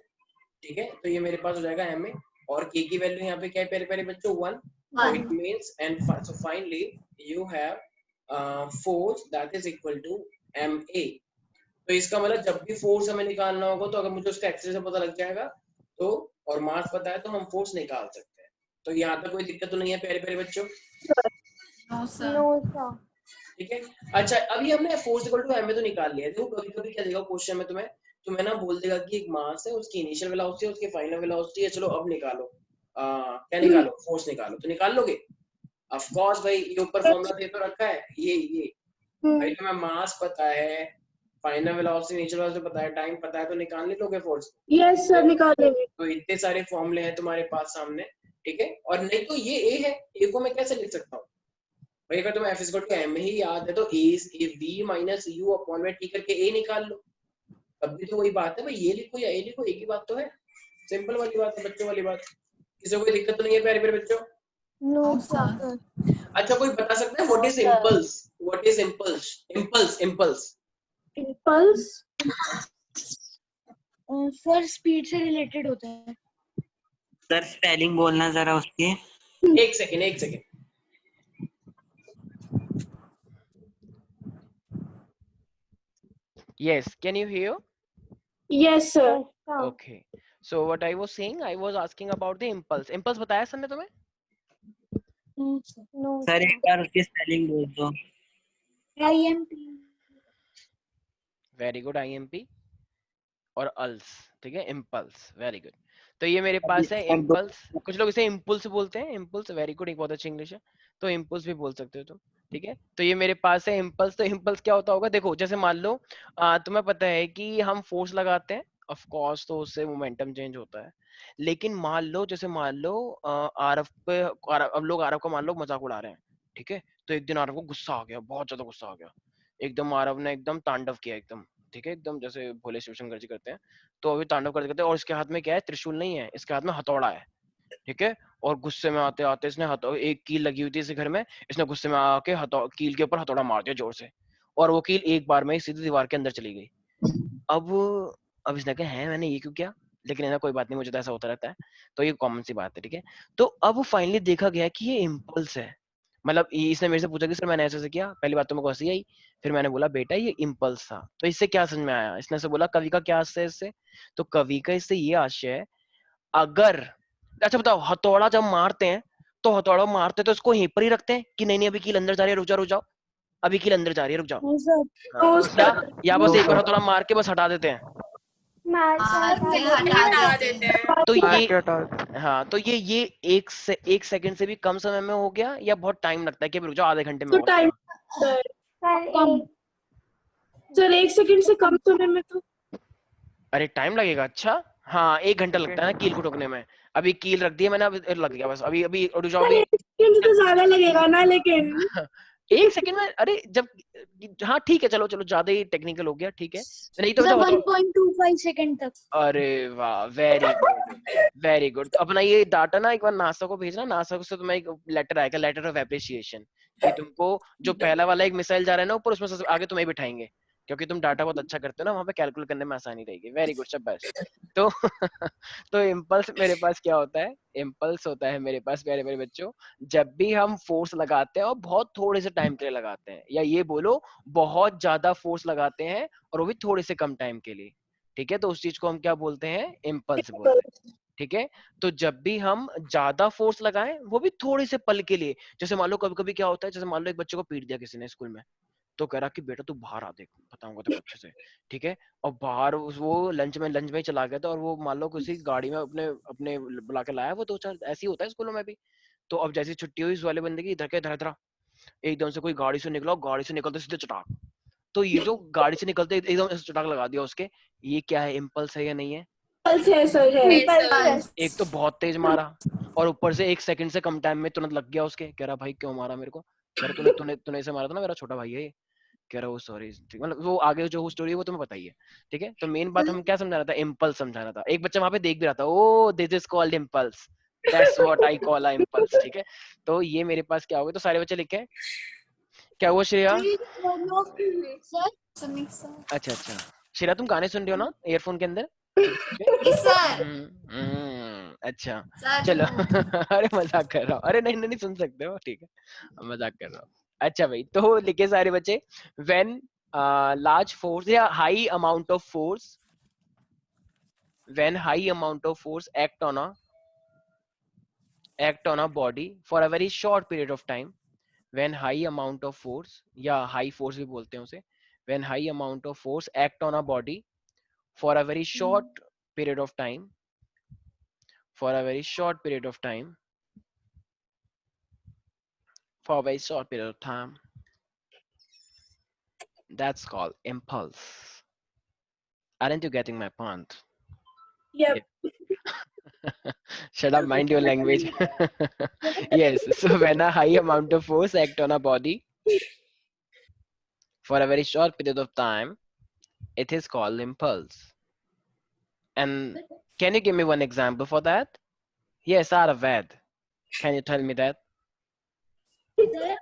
ठीक है? तो ये मेरे पास हो जाएगा एम ए, और के की वैल्यू यहाँ पे क्या है प्यारे प्यारे बच्चों? 1। So it means, and so finally you have force that is equal to ma। तो इसका मतलब जब भी फोर्स हमें निकालना होगा, तो अगर मुझे उसका एक्सेलरेशन पता लग जाएगा तो, और मास पता है, तो हम फोर्स निकाल सकते हैं। तो यहाँ तक कोई दिक्कत तो नहीं है प्यारे प्यारे बच्चों? No, sir. No, sir. ठीक है। अच्छा, अभी हमने फोर्स इक्वल टू एम तो निकाल लिया है। देखो कभी कभी क्या देगा क्वेश्चन में तुम्हें ना बोल देगा कि एक मास है, उसकी इनिशियल वेलोसिटी है, उसकी फाइनल वेलोसिटी है, चलो अब निकालो क्या निकालो? फोर्स निकालो। तो निकाल लोगे? ऑफ कोर्स भाई, ये ऊपर फॉर्मूला दे तो रखा है, ये भाई तुम्हें मास पता है, फाइनल वेलोसिटी, इनिशियल वेलोसिटी पता है, टाइम पता है, तो निकाल नहीं लोगे फोर्स? Yes, sir. निकाल लेंगे। तो इतने सारे फॉर्मूले हैं तुम्हारे पास सामने, ठीक है? और नहीं तो ये ए है, ए को मैं कैसे लिख सकता हूँ भाई? अगर तुम्हें F is equal to m ही याद है, तो a v minus u upon में t करके a निकाल लो। तब भी तो वही बात है भाई, ये लिखो या a लिखो, एक ही बात तो है। सिंपल वाली बात है, बच्चों वाली बात। किसी को कोई दिक्कत तो नहीं है प्यारे प्यारे बच्चों? No, No, sir. sir. अच्छा, कोई बता सकता है what is impulse? What is impulse? Impulse Impulse. Sir speed से रिलेटेड होता है। सर स्पेलिंग बोलना जरा उसकी। एक second. Yes, can you hear? Yes, sir. Yes, sir. Okay. So what I was saying, I was asking about the impulse. Impulse बताया sir ने तुम्हें? No, sir sir. एक बार उसकी स्पेलिंग बोल दो। IMP। वेरी गुड, IMP और अल्स, ठीक है? Impulse, very good. तो ये मेरे पास है इम्पल्स। कुछ लोग इसे इम्पल्स बोलते हैं, इम्पल्स, वेरी गुड, एक बहुत अच्छी इंग्लिश है, तो इम्पल्स भी बोल सकते हो तुम, ठीक है? तो ये मेरे पास है इम्पल्स। तो इम्पल्स क्या होता होगा? देखो जैसे मान लो तुम्हें पता है कि हम फोर्स लगाते हैं, ऑफ कोर्स, तो उससे मोमेंटम चेंज होता है। लेकिन मान लो, जैसे मान लो आरव पे, अब लोग आरव का मान लो मजाक उड़ा रहे हैं, ठीक है? तो एक दिन आरव को गुस्सा आ गया, बहुत ज्यादा गुस्सा आ गया, एकदम आरव ने एकदम तांडव किया एकदम, ठीक है? एकदम जैसे भोले शिव शंकर जी करते हैं, तो अभी तांडव करते करते, और इसके हाथ में क्या है? त्रिशूल नहीं है, इसके हाथ में हथौड़ा है, ठीक है? और गुस्से में आते आते इसने एक कील लगी हुई थी इस घर में, इसने गुस्से में आके कील के ऊपर हथौड़ा मार दिया जोर से, और वो कील एक बार में ही सीधी दीवार के अंदर चली गई। अब इसने कहा है मैंने ये क्यों किया, लेकिन ऐसा कोई बात नहीं, मुझे तो ऐसा होता रहता है, तो ये कॉमन सी बात है, ठीक है? तो अब फाइनली देखा गया कि ये इम्पल्स है, मतलब इसने मेरे से पूछा कि सर मैंने ऐसे किया, पहली बात तो मेरे को हंसी आई, फिर मैंने बोला बेटा ये इम्पल्स था। तो इससे क्या समझ में आया, इसने से बोला कवि का क्या आशय है इससे, तो कवि का इससे ये आशय है, अगर, अच्छा बताओ, हथौड़ा जब मारते हैं तो हथौड़ा मारते तो इसको यहीं पर ही रखते हैं कि नहीं नहीं अभी कील अंदर जा रही है, रुक जाओ रुक जाओ, अभी कील अंदर जा रही है, रुक जाओ, No, sir. हाँ, No, या sir. या बस एक बार हथौड़ा मार के बस हटा देते हैं। मार मार के हटा हटा देते हैं। तो ये, हाँ तो ये एक सेकंड से भी कम समय में हो गया, या बहुत टाइम लगता है कि अभी रुक जाओ आधे घंटे में तो हो टाइम जाएगा? सर पर एक सर 1 सेकंड से कम समय में तो अरे टाइम लगेगा, अच्छा हाँ 1 घंटा लगता है ना कील को ठोकने में। अभी कील रख दी है मैंने, अभी लग गया बस, अभी अभी रुक जाओ सर अभी। 1 सेकंड तो ज्यादा लगेगा ना, लेकिन 1 सेकंड में, अरे जब, हाँ ठीक है चलो चलो, ज्यादा ही टेक्निकल हो गया, ठीक है, नहीं तो Sir, बचाओ। 1.25 सेकंड तक. अरे वाह, वेरी गुड वेरी गुड। तो अपना ये डाटा ना एक बार नासा को भेजना, नासा से तुम्हें एक लेटर आएगा, लेटर ऑफ एप्रिसिएशन, कि तुमको जो पहला वाला एक मिसाइल जा रहा है ना ऊपर, उसमें से आगे तुम्हें बिठाएंगे, क्योंकि तुम डाटा बहुत अच्छा करते हो ना, वहां पे कैलकुलेट करने में आसानी रहेगी। वेरी गुड, शाबाश। तो तो इम्पल्स मेरे पास क्या होता है, इम्पल्स होता है मेरे पास प्यारे प्यारे बच्चों, जब भी हम फोर्स लगाते हैं और बहुत थोड़े से टाइम के लिए लगाते हैं, या ये बोलो बहुत ज्यादा फोर्स लगाते हैं और वो भी थोड़े से कम टाइम के लिए, ठीक है, तो उस चीज को हम क्या बोलते हैं, इम्पल्स बोलते हैं, ठीक है। तो जब भी हम ज्यादा फोर्स लगाएं वो भी थोड़े से पल के लिए, जैसे मान लो कभी कभी क्या होता है, जैसे मान लो एक बच्चे को पीट दिया किसी ने स्कूल में, तो कह रहा कि बेटा तू बाहर आ, देख बताऊंगा तेरे को अच्छे से, ठीक है, और बाहर वो लंच में ही चला गया था, और वो मान लो किसी गाड़ी में अपने अपने बुला के लाया, वो 2-4 ऐसे ही होता है स्कूलों में भी। तो अब जैसी छुट्टी हुई उस वाले बंदे की, इधर के इधर इधर एकदम से कोई गाड़ी से निकला, गाड़ी से निकलते सीधे चटाक, तो ये जो गाड़ी से निकलते एकदम ऐसे चटाक लगा दिया उसके, ये क्या है, इम्पल्स है या नहीं है? पल्स है सर, है इम्पल्स एक तो बहुत तेज मारा, और ऊपर से 1 सेकंड से कम टाइम में तुरंत लग गया उसके, कह रहा भाई क्यों मारा मेरे को, कह रहा तूने तूने तूने इसे मारा था ना, मेरा छोटा भाई है ये, कह रहा वो सॉरी, ठीक, मतलब वो आगे जो स्टोरी है वो तुम्हें पता ही है, ठीक है। तो मेन बात हम क्या समझा रहा था, इम्पल्स समझा रहा था। एक बच्चा वहां पे देख भी रहा था, oh this is called impulse, that's what I call a impulse, ठीक है। तो ये मेरे पास क्या होगा, तो सारे बच्चे लिखे, क्या हुआ श्रेया? Sir, सुनिए सर। अच्छा अच्छा, श्रेया तुम गाने सुन रही हो ना ईयरफोन के अंदर? सर अच्छा सर चलो। अरे मजाक कर रहा हूँ, अरे नहीं नहीं नहीं, सुन सकते हो, ठीक है, मजाक कर रहा हूँ। अच्छा भाई, तो लिखे सारे बच्चे, व्हेन लार्ज फोर्स या high amount of force, when high amount of force act on a body for a very short period of time, when high amount of force या high force भी बोलते हैं उसे, when high amount of force act on a body for a very short period of time, for a very short period of time, for a very short period of time, that's called impulse. Aren't you getting my point? Yep. Shut up, mind your language. Yes, so when a high amount of force act on a body for a very short period of time, it is called impulse. And can you give me one example for that? Yes, Aravad. Can you tell me that? sir,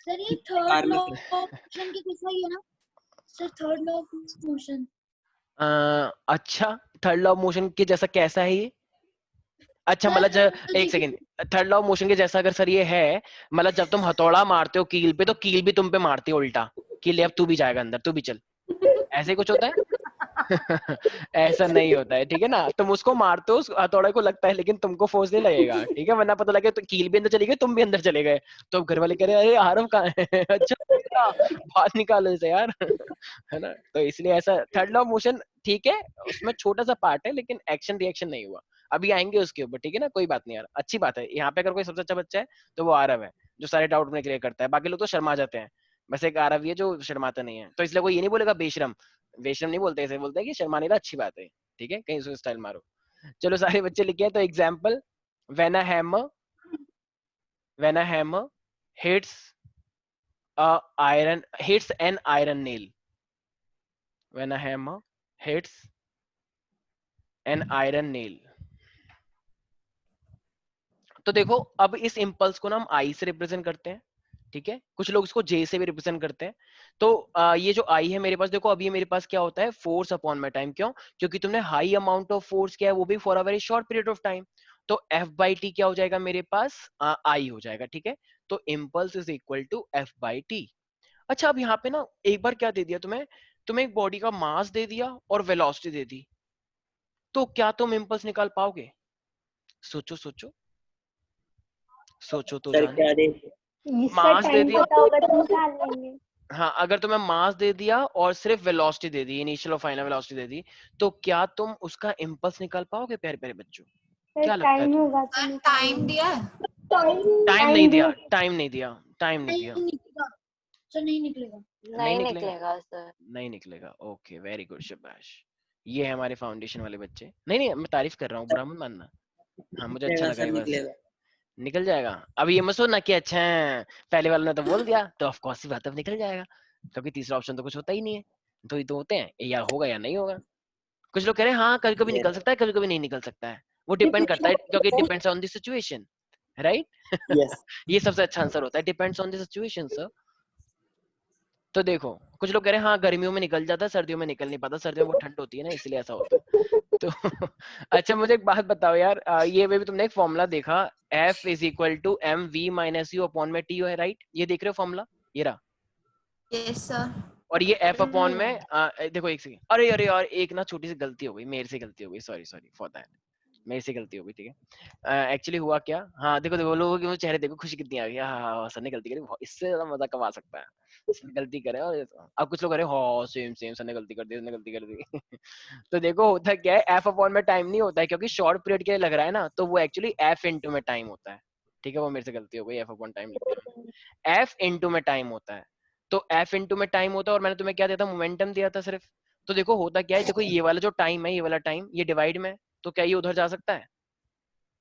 sir, ये third law of motion के जैसा ही है ना? Sir, third law of motion. अच्छा, third law of motion के जैसा कैसा है ये? अच्छा Sir, मतलब एक second, third law of motion के जैसा अगर सर ये है, मतलब जब तुम हथौड़ा मारते हो कील पे, तो कील भी तुम पे मारती है उल्टा, कि ले अब तू भी जाएगा अंदर, तू भी चल, ऐसे कुछ होता है? ऐसा नहीं होता है, ठीक है ना, तुम उसको मारते हो, उस हथौड़े को लगता है, लेकिन तुमको फोर्स नहीं लगेगा, ठीक है, वरना पता लगे तो कील भी अंदर चली गई, तुम भी अंदर चले गए, तो घर वाले कह रहे अरे आरव कहाँ है? अच्छा बाहर निकालो इसे यार। है ना, तो इसलिए ऐसा थर्ड लॉ ऑफ मोशन, ठीक है, उसमें छोटा सा पार्ट है, लेकिन एक्शन रिएक्शन नहीं हुआ, अभी आएंगे उसके ऊपर, ठीक है ना, कोई बात नहीं यार, अच्छी बात है। यहाँ पे अगर कोई सबसे अच्छा बच्चा है तो वो आरव है, जो सारे डाउट अपने क्लियर करता है, बाकी लोग तो शर्मा जाते हैं, बस एक आरव ही है जो शर्माता नहीं है, तो इसलिए कोई ये नहीं बोलेगा बेशरम, वेशम नहीं बोलते, ऐसे बोलते हैं कि शर्माने का अच्छी बात है, ठीक है, कहीं उसको स्टाइल मारो। चलो सारे बच्चे लिखे हैं, तो example, when a hammer hits an iron nail, when a hammer hits an iron nail, तो देखो अब इस इम्पल्स को ना हम आई से रिप्रेजेंट करते हैं, ठीक है, कुछ लोग इसको जे से भी रिप्रेजेंट करते हैं। तो ये जो आई है मेरे पास, देखो अब ये मेरे पास क्या होता है, फोर्स अपॉन माई टाइम, क्यों? क्योंकि तुमने हाई अमाउंट ऑफ फोर्स किया है, वो भी for a very short period of time, तो एफ बाई टी क्या हो जाएगा मेरे पास, आई हो जाएगा, ठीक है। तो impulse is equal to f/t। अच्छा अब यहाँ पे ना एक बार क्या दे दिया तुम्हें एक बॉडी का मास दे दिया और वेलोसिटी दे दी, तो क्या तुम इम्पल्स निकाल पाओगे? सोचो सोचो सोचो तो सर जाने। क्या दे? इसका मास दे टाइम दिया, पता होगा तो निकाल लेंगे। हाँ अगर तुम्हें मास दे दिया और सिर्फ वेलोसिटी दे दी, इनिशियल और फाइनल वेलोसिटी दे दी, तो क्या तुम उसका इम्पल्स निकाल पाओगे प्यारे प्यारे बच्चों? सर क्या लगता है टाइम तुम्हें? होगा तो सर निकाल टाइम लेंगे। दिया है? टाइम नहीं दिया, टाइम नहीं दिया, टाइम नहीं दिया, नहीं निकलेगा सर, नहीं निकलेगा। नहीं निकलेगा सर, नहीं निकलेगा। ओके वेरी गुड शाबाश, ये है हमारे फाउंडेशन वाले बच्चे। नहीं नहीं मैं तारीफ कर रहा हूँ, बुरा मत मानना। हाँ मुझे अच्छा निकलेगा लगा सर, ये बस। निकलेगा। निकल जाएगा। अब ये मत सोचना कि अच्छा है, पहले वाले ने तो बोल दिया तो ऑफ कोर्स सी बात है अब निकल जाएगा, क्योंकि तीसरा ऑप्शन तो कुछ होता ही नहीं है। तो ये तो होते हैं, या होगा या नहीं होगा। कुछ लोग कह रहे हैं हाँ कभी कभी Yes. निकल सकता है, कभी कभी नहीं निकल सकता है, वो डिपेंड करता है, क्योंकि depends on the situation, right. Yes. ये सबसे अच्छा आंसर होता है, depends on the situation sir. तो देखो कुछ लोग कह रहे हैं हाँ गर्मियों में निकल जाता है, सर्दियों में निकल नहीं पाता, सर्दियों में वो ठंड होती है ना इसलिए ऐसा होता है। तो अच्छा मुझे एक बात बताओ यार, ये भी तुमने एक फॉर्मूला देखा, F is equal to m v minus u upon में टी है, राइट? ये देख रहे हो फॉर्मूला, ये रहा। Yes sir. और ये F अपॉन में देखो एक सेकंड, अरे अरे यार एक ना छोटी सी गलती हो गई, मेरे से गलती हो गई, सॉरी सॉरी फॉर दैट, मेरे से गलती हो गई, ठीक है। एक्चुअली हुआ क्या, हाँ देखो देखो लोगों के वो चेहरे देखो, खुशी कितनी आ गई, हाँ सर ने गलती करी, इससे ज्यादा मजा कमा सकता है, इसने गलती करे। और अब कुछ लोग कह रहे हैं हाँ सेम सेम, सर ने गलती कर दी, उसने गलती कर दी। तो देखो होता क्या है, एफ अपॉन में टाइम नहीं होता है, क्योंकि शॉर्ट पीरियड के लिए लग रहा है ना, तो वो एक्चुअली एफ इंटू में टाइम होता है, ठीक है। वो मेरे से गलती हो गई, एफ अपॉन टाइम लिख दिया, एफ इंटू में टाइम होता है। तो एफ इंटू में टाइम होता है, और मैंने तुम्हें क्या दिया था, मोमेंटम दिया था सिर्फ। तो देखो होता क्या है, देखो ये वाला जो टाइम है, ये वाला टाइम, ये डिवाइड में, तो क्या ये उधर जा सकता है?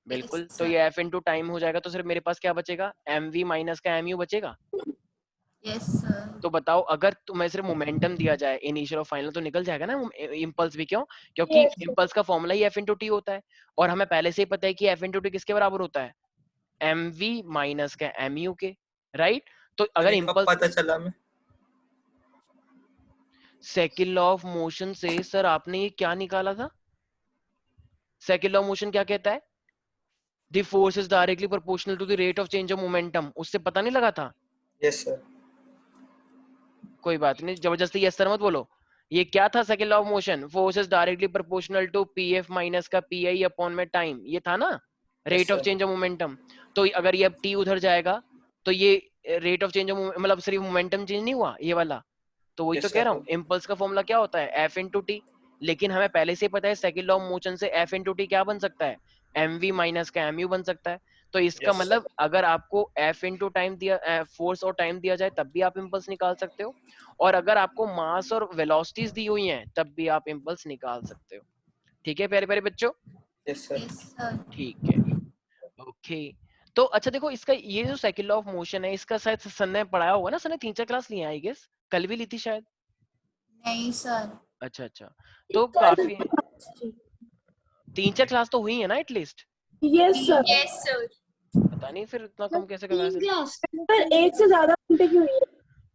बिल्कुल। तो ये एफ इंटू टाइम हो जाएगा, तो सिर्फ मेरे पास क्या बचेगा, एम वी माइनस का एम यू बचेगा। Yes sir. तो बताओ अगर तुम्हें सिर्फ मोमेंटम दिया जाए, इनिशियल और फाइनल, तो निकल जाएगा ना इम्पल्स भी। क्यों? क्योंकि Yes. इम्पल्स का फॉर्मूला ही एफ इंटू टी होता है, और हमें पहले से ही पता है कि एफ इंटू टी किसके बराबर होता है, एम वी माइनस का एम यू के, राइट। तो अगर इम्पल्स, पता चला मैं सेकंड लॉ ऑफ मोशन से सर आपने ये क्या निकाला था, सेकंड लॉ ऑफ मोशन क्या कहता है, the force is directly proportional to the rate of change of momentum, उससे पता नहीं लगा था? यस सर कोई बात नहीं, जबरदस्ती यस सर मत बोलो। ये क्या था second law of motion, force is directly proportional to PF minus का पीआई अपॉन में टाइम, ये था ना, rate of sir. Change of momentum. तो अगर ये अब टी उधर जाएगा, तो ये रेट ऑफ चेंज ऑफ मतलब सिर्फ मोमेंटम चेंज नहीं हुआ ये वाला, तो वही Yes, तो sir. कह रहा हूँ, इम्पल्स का फॉर्मूला क्या होता है, एफ इंटू टी। लेकिन हमें पहले से ही पता है सेकंड लॉ ऑफ मोशन से एफ इंटू टी क्या बन सकता है, एम वी माइनस का एम यू बन सकता है। तो इसका Yes, sir. मतलब अगर आपको एफ इंटू टाइम दिया, फोर्स और टाइम दिया जाए, तब भी आप इम्पल्स निकाल सकते हो, और अगर आपको मास और वेलोसिटीज दी हुई हैं, तब भी आप इम्पल्स निकाल सकते हो। ठीक है प्यारे प्यारे बच्चों, Yes, sir. Yes sir. ठीक है, ओके। तो अच्छा देखो इसका ये जो सेकंड लॉ ऑफ मोशन है, इसका शायद सर ने पढ़ाया होगा ना, सर ने 3-4 क्लास ली है आई गेस, कल भी ली थी शायद। नहीं सर। अच्छा अच्छा, तो काफी 3-4 क्लास तो हुई है ना at least, yes sir. Yes sir. पता नहीं फिर इतना कम कैसे कर रहा तीन है। क्लास सर एक से ज्यादा घंटे की हुई है।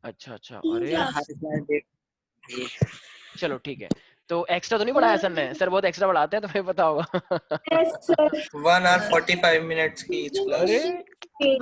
अच्छा अच्छा, तीन अरे क्लास। हर क्लास डेट। चलो ठीक है। तो एक्स्ट्रा तो नहीं पढ़ाया सर ने, सर बहुत एक्स्ट्रा पढ़ाते हैं, तुम्हें पता होगा। Yes sir. 1 hour 45 minutes की each class. अरे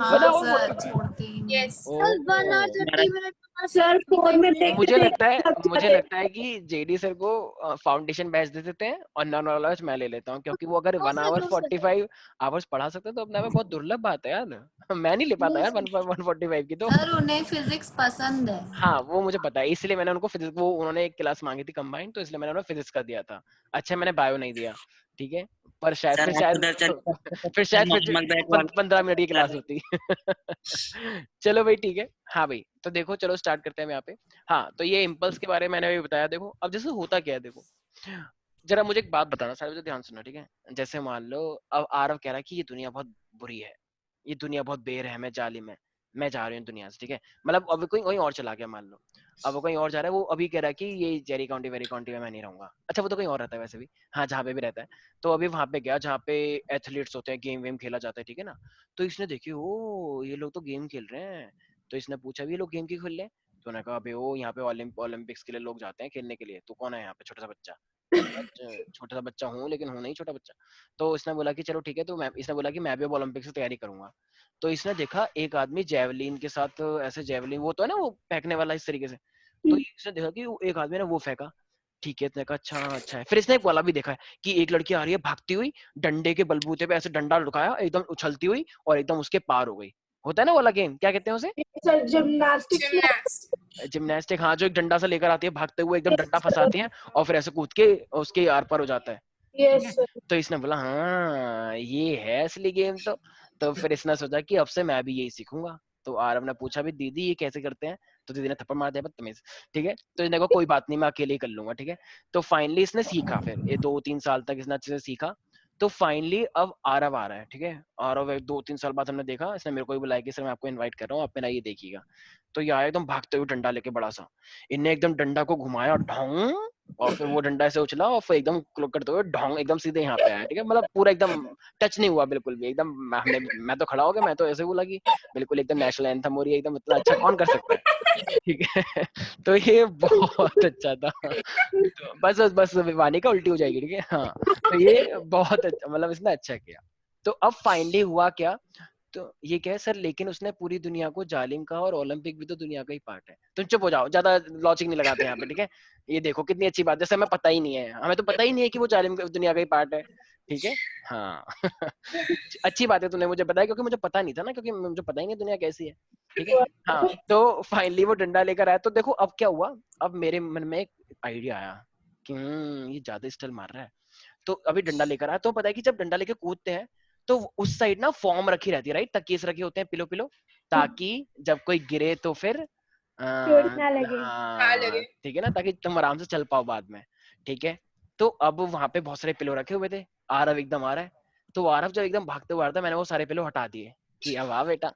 हाँ बताओ सर 45। छोड़ते ही नहीं। Yes. 1 hour 30 minutes sir phone में देखते मुझे लगता है देखते कि जेडी सर को फाउंडेशन बैच दे देते हैं, और नॉन वाला बैच मैं ले लेता हूँ, क्योंकि वो अगर 1 hour 45 आवर्स पढ़ा सकते हैं तो अपने में बहुत दुर्लभ बात है यार। मैं नहीं ले पाता यार 145 की तो। सर उन्हें फिजिक्स पसंद है। हाँ वो मुझे पता है, इसलिए मैंने उनको फिजिक्स, वो उन्होंने एक क्लास मांगी थी कंबाइंड, तो इसलिए मैंने उन्हें फिजिक्स कर दिया था। अच्छा मैंने बायो नहीं दिया, ठीक है, पर शायद सर फिर आप शायद उधर चल फिर शायद नॉर्मल बैच वाला 15 मिनट की क्लास होती। चलो भाई ठीक है, हाँ भाई तो देखो चलो स्टार्ट करते हैं यहाँ पे। हाँ तो ये इम्पल्स के बारे में मैंने भी बताया। देखो अब जैसे होता क्या है, देखो जरा मुझे एक बात बताना, सारे ध्यान सुनना, ठीक है। जैसे मान लो अब आरव कह रहा है कि ये दुनिया बहुत बुरी है, ये दुनिया बहुत बेरहम है, जालिम है, मैं जा रही हूँ दुनिया से, ठीक है। मतलब अब कोई कहीं और चला गया मान लो, अब वो कहीं और जा रहा है, वो अभी कह रहा है कि ये जेरी काउंटी वेरी काउंटी में मैं नहीं रहूंगा। अच्छा वो तो कहीं और रहता है वैसे भी, हाँ जहाँ पे भी रहता है। तो अभी वहां पे गया जहाँ पे एथलीट्स होते हैं, गेम वेम खेला जाता है, ठीक है ना। तो इसने देखी ओ ये लोग तो गेम खेल रहे हैं, तो इसने पूछा भी ये लोग गेम क्यों खेल रहे हैं, तो उन्होंने कहा अबे ओ यहाँ पे ओलंपिक्स के लिए लोग जाते हैं खेलने के लिए, तू कौन है यहाँ पे छोटा सा बच्चा? छोटा सा बच्चा हूँ लेकिन हूँ नहीं छोटा बच्चा। तो इसने बोला कि चलो ठीक है, तो इसने बोला कि मैं भी अब ओलंपिक्स की तैयारी करूंगा। तो इसने देखा एक आदमी जेवलिन के साथ, ऐसे जेवलिन वो तो है ना वो फेंकने वाला इस तरीके से, तो इसने देखा कि एक आदमी ने वो फेंका, ठीक है, इसने कहा अच्छा अच्छा है। फिर इसने एक वाला भी देखा है कि एक लड़की आ रही है भागती हुई, डंडे के बलबूते पे ऐसे डंडा लुकाया, एकदम उछलती हुई और एकदम उसके पार हो गई। होता है ना वाला गेम, क्या कहते हैं उसे? सर जिम्नास्टिक्स में जिम्नास्टिक, हाँ, जो एक डंडा सा लेकर आती है भागते हुए, एकदम डंडा फंसाती है और फिर ऐसे कूद के उसके आर पार हो जाता है। Yes sir. तो इसने बोला हाँ ये है असली गेम। तो फिर इसने सोचा कि अब से मैं भी यही सीखूंगा। तो आरव ने पूछा भी दीदी ये कैसे करते हैं? तो दीदी ने थप्पड़ मार दिया बदतमीज, ठीक है। तो इसने कहा कोई बात नहीं मैं अकेले ही कर लूंगा, ठीक है। तो फाइनली इसने सीखा, फिर ये 2-3 साल तक इसने अच्छे से सीखा। तो फाइनली अब आरव आ रहा है, ठीक है। आरव 2-3 साल बाद हमने देखा, इसने मेरे को भी बुलाया कि सर मैं आपको इनवाइट कर रहा हूँ, आप मेरा ये देखिएगा। तो ये आया एकदम भागते हुए डंडा लेके बड़ा सा, इनने एकदम डंडा को घुमाया ढोंग, और फिर वो डंडा ऐसे उछला और फिर एकदम क्लोक करते हुए ढोंग एकदम सीधे यहाँ पे आया, ठीक है। मतलब पूरा एकदम टच नहीं हुआ बिल्कुल भी, एकदम मैं तो खड़ा हो गया, मैं तो ऐसे बोला कि बिल्कुल एकदम नेशनल एंथम हो रही है, एकदम इतना अच्छा कौन कर सकता है, ठीक है। तो ये बहुत अच्छा था। तो बस वानी का उल्टी हो जाएगी, ठीक है, हाँ। तो ये बहुत अच्छा, मतलब इसने अच्छा किया। तो अब फाइनली हुआ क्या, तो ये क्या है सर, लेकिन उसने पूरी दुनिया को जालिम कहा, और ओलंपिक भी तो दुनिया का ही पार्ट है। तुम चुप हो जाओ, ज्यादा लॉजिक नहीं लगाते यहाँ पे, ठीक है। ये देखो कितनी अच्छी बात है, जैसे हमें पता ही नहीं है, हमें तो पता ही नहीं है कि वो जालिम दुनिया का ही पार्ट है, ठीक है, हाँ। अच्छी बात है तुमने मुझे बताया, क्योंकि मुझे पता नहीं था ना, क्योंकि मुझे पता ही नहीं दुनिया कैसी है, ठीक है, हाँ। तो फाइनली वो डंडा लेकर आया। तो देखो अब क्या हुआ, अब मेरे मन में एक आइडिया आया कि ये ज्यादा स्टाइल मार रहा है। तो अभी डंडा लेकर आया, तो पता है कि जब डंडा लेकर कूदते हैं तो उस साइड ना फॉर्म रखी रहती है, राइट, तकिए से रखे होते हैं पिलो पिलो, ताकि जब कोई गिरे तो फिर चोट ना लगे। हाँ ठीक है ना, ताकि तुम आराम से चल पाओ बाद में, ठीक है। तो अब वहां पे बहुत सारे पिलो रखे हुए थे, आरव एकदम आ रहा है। तो आरव जब एकदम भागते हुए आ रहा था, मैंने वो सारे पिलो हटा दिए कि अब आ बेटा,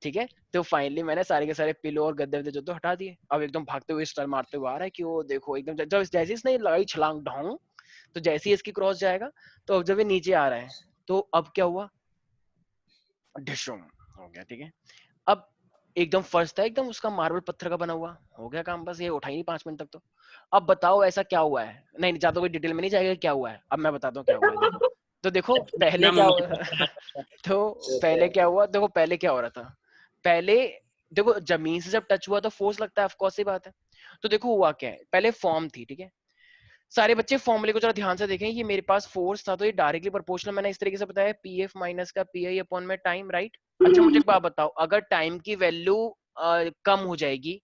ठीक है। तो फाइनली मैंने सारे के सारे पिलो और गद्दे जो तो हटा दिए। अब एकदम भागते हुए स्टाइल मारते हुए आ रहा है कि वो देखो एकदम, जब जैसे इसने लगाई छलांग ढोंग, तो जैसे ही इसकी क्रॉस जाएगा, तो अब जब ये नीचे आ रहा है, तो अब क्या हुआ, डिशुम हो गया, ठीक है। अब एकदम फर्श था, एकदम उसका मार्बल पत्थर का बना हुआ, हो गया काम, बस ये उठा ही नहीं 5 मिनट तक। तो अब बताओ ऐसा क्या हुआ है, नहीं नहीं ज्यादा कोई डिटेल में नहीं जाएगा क्या हुआ है, अब मैं बताता हूँ क्या हुआ है, देखो। तो देखो पहले क्या हुआ तो पहले क्या हुआ, देखो पहले क्या हो रहा था, पहले देखो जमीन से जब टच हुआ तो फोर्स लगता है, ऑफ कोर्स सी बात है। तो देखो हुआ क्या है, पहले फॉर्म थी, ठीक है। सारे बच्चे फॉर्मूले को जरा ध्यान से देखें, ये मेरे पास फोर्स था तो ये डायरेक्टली प्रोपोर्शनल, मैंने इस तरीके से बताया, पीएफ माइनस का पीआई अपॉन में टाइम, राइट। अच्छा मुझे एक बात बताओ, अगर टाइम की वैल्यू कम हो जाएगी,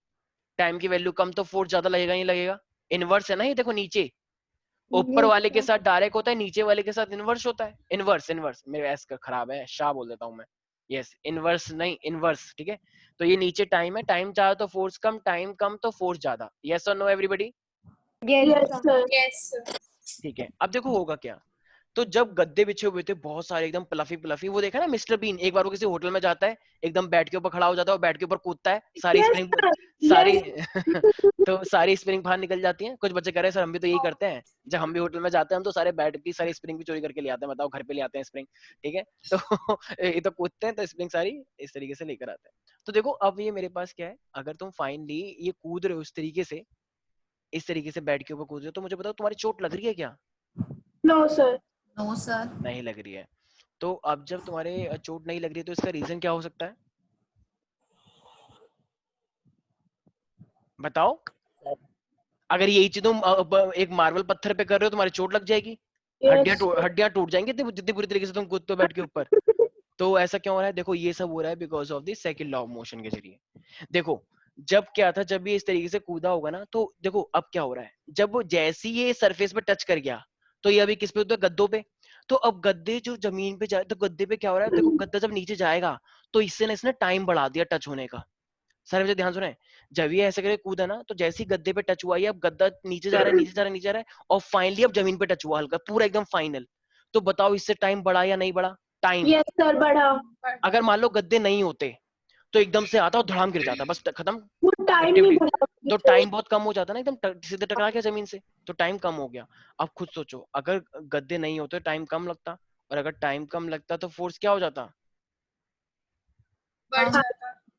टाइम की वैल्यू कम, तो फोर्स ज्यादा लगेगा नहीं लगेगा? इनवर्स है ना ये, देखो नीचे ऊपर वाले के साथ डायरेक्ट होता है, नीचे वाले के साथ इनवर्स होता है। इनवर्स इनवर्स मेरे एस का खराब है, शाह बोल देता हूँ मैं, यस इनवर्स नहीं इनवर्स, ठीक है। तो ये नीचे टाइम है, टाइम ज्यादा तो फोर्स कम, टाइम कम तो फोर्स ज्यादा, यस और नो एवरीबॉडी? Yes sir. ठीक है। अब देखो होगा क्या, तो जब गद्दे बिछे हुए थे बहुत सारे एकदम प्लफी प्लफी, वो देखा ना मिस्टर बीन, एक बार वो किसी होटल में जाता है, एकदम बेड के ऊपर खड़ा हो जाता है और बेड के ऊपर कूदता है, सारी Yes, स्प्रिंग sir. सारी Yes. तो सारी स्प्रिंग बाहर निकल जाती हैं। कुछ बच्चे कह रहे हैं सर हम भी तो यही करते हैं, जब हम भी होटल में जाते हैं हम तो सारे बेड की सारी स्प्रिंग भी चोरी करके ले आते हैं, बताओ घर पे ले आते हैं स्प्रिंग, ठीक है। तो ये तो कूदते हैं तो स्प्रिंग सारी इस तरीके से लेकर आते हैं। तो देखो अब ये मेरे पास क्या है, अगर तुम फाइनली ये कूद रहे हो इस तरीके से, इस तरीके से बेड के ऊपर कूद रहे हो, तो मुझे बताओ तुम्हारी चोट लग रही है क्या? No, sir. No sir. नहीं लग रही है। तो अब जब तुम्हारे चोट नहीं लग रही है तो इसका रीजन क्या हो सकता है, बताओ। अगर यही चीज तुम एक मार्बल पत्थर पे कर रहे हो, तुम्हारी चोट लग जाएगी, Yes. हड्डियां टूट जाएंगी जितनी बुरी तरीके से तुम कूदते हो बेड के ऊपर। तो ऐसा क्यों हो रहा है, देखो ये सब हो रहा है because of the second law of motion के जरिए। देखो जब क्या था, जब ये इस तरीके से कूदा होगा ना, तो देखो अब क्या हो रहा है, जब वो जैसे ही ये सरफेस पे टच कर गया, तो ये अभी किस पे होता है, गद्दों पे। तो अब गद्दे जो जमीन पे जाए, तो गद्दे पे क्या हो रहा है, देखो गद्दा जब नीचे जाएगा तो इससे ना इसने टाइम बढ़ा दिया टच होने का। सारे बच्चे ध्यान सुने, जब ये ऐसे करके कूदा ना, तो जैसे ही गद्दे पे टच हुआ, ये अब गद्दा नीचे जा रहा है नीचे जा रहा है नीचे जा रहा है, और फाइनली अब जमीन पे टच हुआ हल्का, पूरा एकदम फाइनल। तो बताओ इससे टाइम बढ़ा या नहीं बढ़ा? टाइम। Yes, sir. बढ़ा। अगर मान लो गद्दे नहीं होते तो एकदम से आता और धड़ाम गिर जाता, बस खत्म वो टाइम नहीं एक्टिविटी। बढ़ा। तो टाइम बहुत कम हो जाता ना, एकदम सीधे टकरा गया जमीन से, तो टाइम कम हो गया। अब खुद सोचो, अगर गद्दे नहीं होते टाइम कम लगता, और अगर टाइम कम लगता तो फोर्स क्या हो जाता, बढ़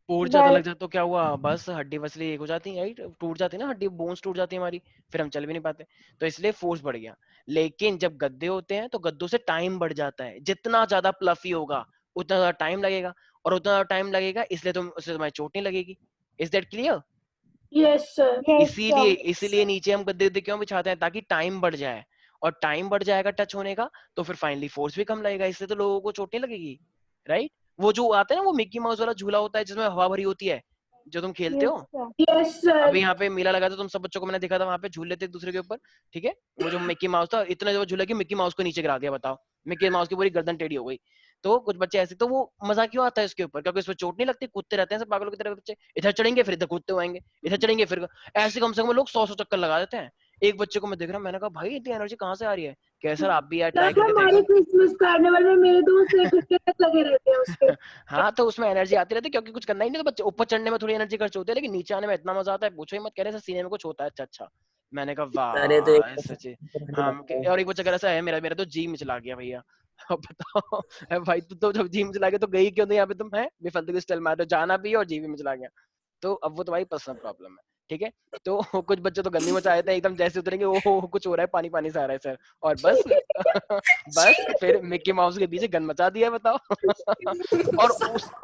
पोर ज्यादा बस लग जाए तो क्या हुआ, बस हड्डी वसली एक हो जाती है, राइट, टूट जाती है ना हड्डी, बोन्स टूट जाती है हमारी, फिर हम चल भी नहीं पाते। तो इसलिए फोर्स बढ़ गया। लेकिन जब गद्दे होते हैं तो गद्दों से टाइम बढ़ जाता है, जितना ज्यादा प्लफी होगा उतना ज्यादा टाइम लगेगा, और उतना ज्यादा टाइम लगेगा इसलिए उससे तुम्हारी चोट नहीं लगेगी। Is that clear? Yes, sir. yes इसीलिए sir. इसीलिए नीचे हम गद्दे क्यों बिछाते हैं, ताकि टाइम बढ़ जाए, और टाइम बढ़ जाएगा टच होने का तो फिर फाइनली फोर्स भी कम लगेगा, इसलिए तो लोगों को चोट नहीं लगेगी, राइट। वो जो आता है ना वो मिक्की माउस वाला झूला होता है जिसमें हवा भरी होती है, जो तुम खेलते Yes हो। sir. Yes, sir. अभी यहाँ पे मेला लगा था, तुम सब बच्चों को मैंने देखा था वहां पे झूल लेते एक दूसरे के ऊपर, ठीक है। वो जो मिक्की माउस था इतना जो झूला कि मिक्की माउस को नीचे गिरा दिया, बताओ, मिक्की माउस की पूरी गर्दन टेढ़ी हो गई। तो कुछ बच्चे ऐसे, तो वो मजा क्यों आता है इसके ऊपर, क्योंकि इसमें चोट नहीं लगती, कूदते रहते हैं सब पागलों की तरह बच्चे, इधर चढ़ेंगे फिर इधर कूदते हुएंगे, इधर चढ़ेंगे फिर, ऐसे कम से कम लोग 100 चक्कर लगा देते हैं। एक बच्चे को मैं देख रहा हूँ, मैंने कहा भाई इतनी एनर्जी कहाँ से आ रही है, कह सर आप भी यार ट्राई सर करके हमारे देखो। क्रिसमस कार्निवल में मेरे दोस्त 1 घंटे तक लगे रहते हैं उस पे। हाँ तो उसमें एनर्जी आती रहती है, क्योंकि कुछ करना ही नहीं, तो बच्चे ऊपर चढ़ने में थोड़ी एनर्जी खर्च होती है, लेकिन नीचे आने में इतना मजा आता है, पूछो ही मत, कह रहे सर सीने में कुछ होता है, अच्छा अच्छा। मैंने कहा अरे तो वाह एक सच है। हाँ और एक बच्चा कह रहा ऐसा है, मेरा मेरा तो जी मिचला गया भैया। अब बताओ भाई तो जब जी मिचला गया तो गई क्यों नहीं यहाँ पे तुम, है बेफालतू की स्टाइल मार रहे हो, जाना भी है और जी भी मिचला गया। तो अब वो तुम्हारी पर्सनल प्रॉब्लम है, ठीक है। तो कुछ बच्चे तो गंदी मचा देते हैं एकदम, जैसे उतरेंगे ओहो कुछ हो रहा है, पानी पानी से आ रहा है सर, और बस बस फिर मिक्की माउस के पीछे गन मचा दिया, बताओ।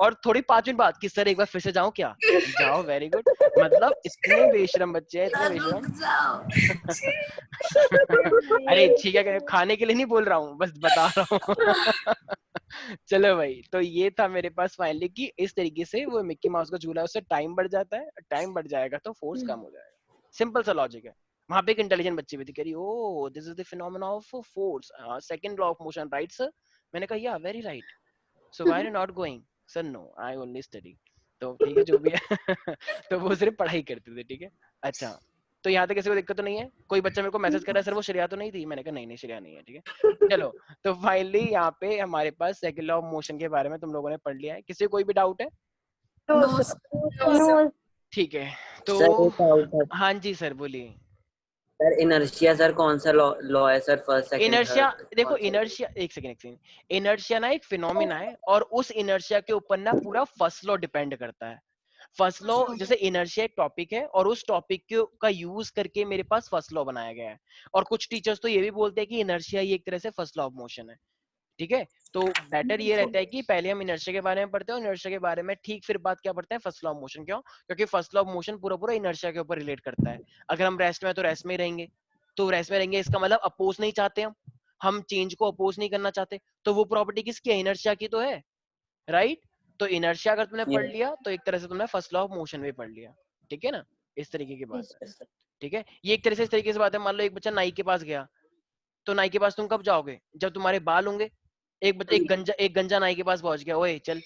और थोड़ी 5 मिनट बाद कि सर एक बार फिर से जाऊं क्या, जाओ, वेरी गुड। मतलब इतने बेशरम बच्चे हैं, इतने सर बेशरम। रुक जाओ। अरे ठीक है, खाने के लिए नहीं बोल रहा हूँ, बस बता रहा हूँ। चलो भाई, तो ये था मेरे पास फाइनली कि इस तरीके से वो मिक्की माउस का झूला है, उससे टाइम बढ़ जाता है, टाइम बढ़ जाएगा तो फोर्स कम हो जाएगा, सिंपल सा लॉजिक है। वहां पे एक इंटेलिजेंट बच्ची भी थी, कह रही oh this is the phenomena of force, second law of motion, right sir. मैंने कहा yeah very right, so why are you not going, sir no I only study. तो ठीक है जो भी है। तो वो सिर्फ पढ़ाई करते थे, ठीक है। अच्छा, तो यहाँ तक किसी को दिक्कत तो नहीं है, कोई बच्चा मेरे को मैसेज कर रहा है सर वो श्रेया तो नहीं थी, मैंने कहा नहीं नहीं श्रेया नहीं है, ठीक है। चलो, तो फाइनली यहाँ पे हमारे पास सेकंड लॉ ऑफ मोशन के बारे में तुम लोगों ने पढ़ लिया है, किसी को कोई भी डाउट है? No, no sir. No ठीक है, तो सर एक डाउट है हाँ जी सर बोलिए। सर, इनर्शिया सर कौन सा लॉ लॉ है sir, first second inertia, third देखो कौन सा? इनर्शिया, एक सेकंड, इनर्शिया ना एक फिनोमिना है, और उस इनर्शिया के ऊपर ना पूरा फर्स्ट लॉ डिपेंड करता है। फर्स्ट लॉ जैसे इनर्शिया एक टॉपिक है, और उस टॉपिक का यूज करके मेरे पास फर्स्ट लॉ बनाया गया है। और कुछ टीचर्स तो ये भी बोलते हैं कि इनर्शिया ही एक तरह से फर्स्ट लॉ ऑफ मोशन है, ठीक है। तो बेटर ये रहता है कि पहले हम इनर्शिया के बारे में पढ़ते हैं, और इनर्शिया के बारे में ठीक फिर बात क्या पढ़ते हैं, फर्स्ट लॉ ऑफ मोशन। क्यों? क्योंकि फर्स्ट लॉ ऑफ मोशन पूरा पूरा इनर्शिया के ऊपर रिलेट करता है। अगर हम रेस्ट में है तो रेस्ट में ही रहेंगे, तो रेस्ट में रहेंगे इसका मतलब अपोज नहीं चाहते हम चेंज को अपोज नहीं करना चाहते, तो वो प्रॉपर्टी किसकी है, इनर्शिया की तो है, राइट। तो इनर्शिया अगर तुमने पढ़ लिया तो एक तरह से तुमने फर्स्ट लॉ ऑफ मोशन भी पढ़ लिया, ठीक है ना। इस तरीके की बात है, ठीक है। ये एक तरह से इस तरीके से बात है, मान लो एक बच्चा नाई के पास गया, तो नाई के पास तुम कब जाओगे, जब तुम्हारे बाल होंगे। एक गंजा नाई के पास पहुंच गया, ओए चल,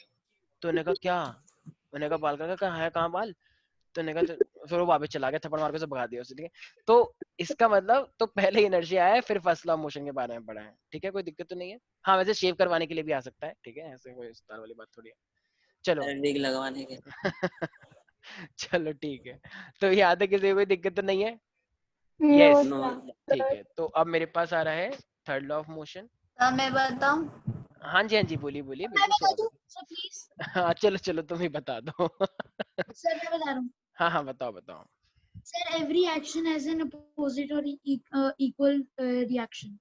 तो उन्होंने कहा क्या, उन्होंने कहा बाल का कहाँ है, कहाँ बाल, तो उन्होंने कहा तो फिर वो वापस चला गया, थप्पड़ मार के उसे भगा दिया उसे, ठीक है। तो इसका मतलब तो पहले इनर्शिया है फिर फर्स्ट लॉ ऑफ मोशन के बारे में पढ़ा है, ठीक है, कोई दिक्कत तो नहीं है। हाँ वैसे शेव करवाने के लिए भी आ सकता है, ठीक है, ऐसे कोई उस्ताद वाली बात थोड़ी है। चलो विग लगवाने के। चलो ठीक है, तो यहाँ तक किसी को कोई दिक्कत तो नहीं है? no yes, no sir. ठीक है। तो अब मेरे पास आ रहा है third law of motion. Sir मैं बताऊं? हाँ जी हाँ जी, बोलिए बोलिए, मैं बिल्कुल बता स्वागत दूं है। Sir please? हाँ चलो चलो तुम ही बता दो। सर मैं बता रहा हूँ। हाँ हाँ बताओ बताओ। Sir every action has an opposite और इक्वल रिएक्शन।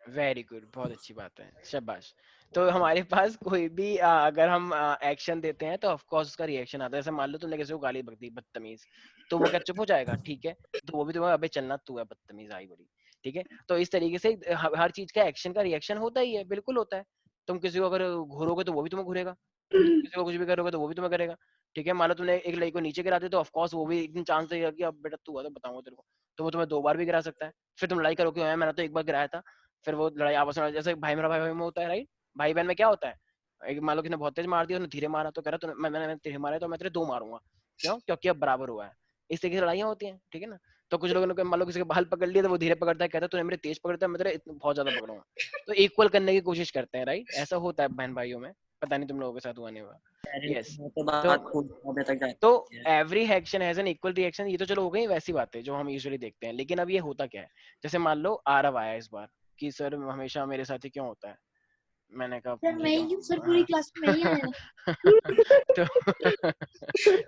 वेरी गुड, बहुत अच्छी बात है, शाबाश। तो हमारे पास कोई भी अगर हम एक्शन देते हैं तो ऑफ कोर्स उसका रिएक्शन आता है। जैसे मान लो तुमने किसी को गाली बक दी, बदतमीज, तो वो क्या चुप हो जाएगा, ठीक है, तो वो भी तुम्हें अबे चलना तू है बदतमीज आई बड़ी, ठीक है। तो इस तरीके से हर चीज का एक्शन का रिएक्शन होता ही है, बिल्कुल होता है। तुम किसी को अगर घूरोगे तो वो भी तुम्हें घूरेगा, किसी को कुछ भी करोगे तो वो भी तुम्हें करेगा, ठीक है। मान लो तुमने एक लड़की को नीचे गिरा दे तो ऑफ कोर्स वो भी एक चांस देगा कि अब बेटा तू है तो बताऊंगा तेरे को, तो वो तुम्हें 2 बार भी गिरा सकता है। फिर तुम लड़ाई करोगे, मैंने तो एक बार गिराया था, फिर वो लड़ाई आपस में, जैसे भाई मेरा भाई भाई में होता है, राइट। भाई बहन में क्या होता है, एक मान लो किसने बहुत तेज मार दिया, उसने धीरे मारा, तो कह रहा मैंने तेरे मारे तो मैं तेरे 2 मारूंगा, क्यों, क्योंकि अब बराबर हुआ है। इस तरीके से लड़ाइयाँ होती हैं, ठीक है ना। तो कुछ लोगों ने मान लो किसी के बाल पकड़ लिए तो वो धीरे पकड़ता है, कहता है तूने मेरे तेज पकड़ता है, मैं तेरे बहुत ज्यादा पकड़ूंगा, तो इक्वल करने की कोशिश करते हैं, राइट। ऐसा होता है बहन भाइयों में, पता नहीं तुम लोगों के साथ हुआ नहीं हुआ। यस, तो बात खूब ज्यादा तक जाती तो है। Every action has an equal reaction, ये तो चलो हो गई वैसी बातें जो हम यूजुअली देखते हैं। लेकिन अब ये होता क्या है, जैसे मान लो आरव आया इस बार कि सर हमेशा मेरे साथ ही क्यों होता है, मैंने कहा सर मैं ये ही हूँ सर, तो पूरी क्लास में मैं ही आया। तो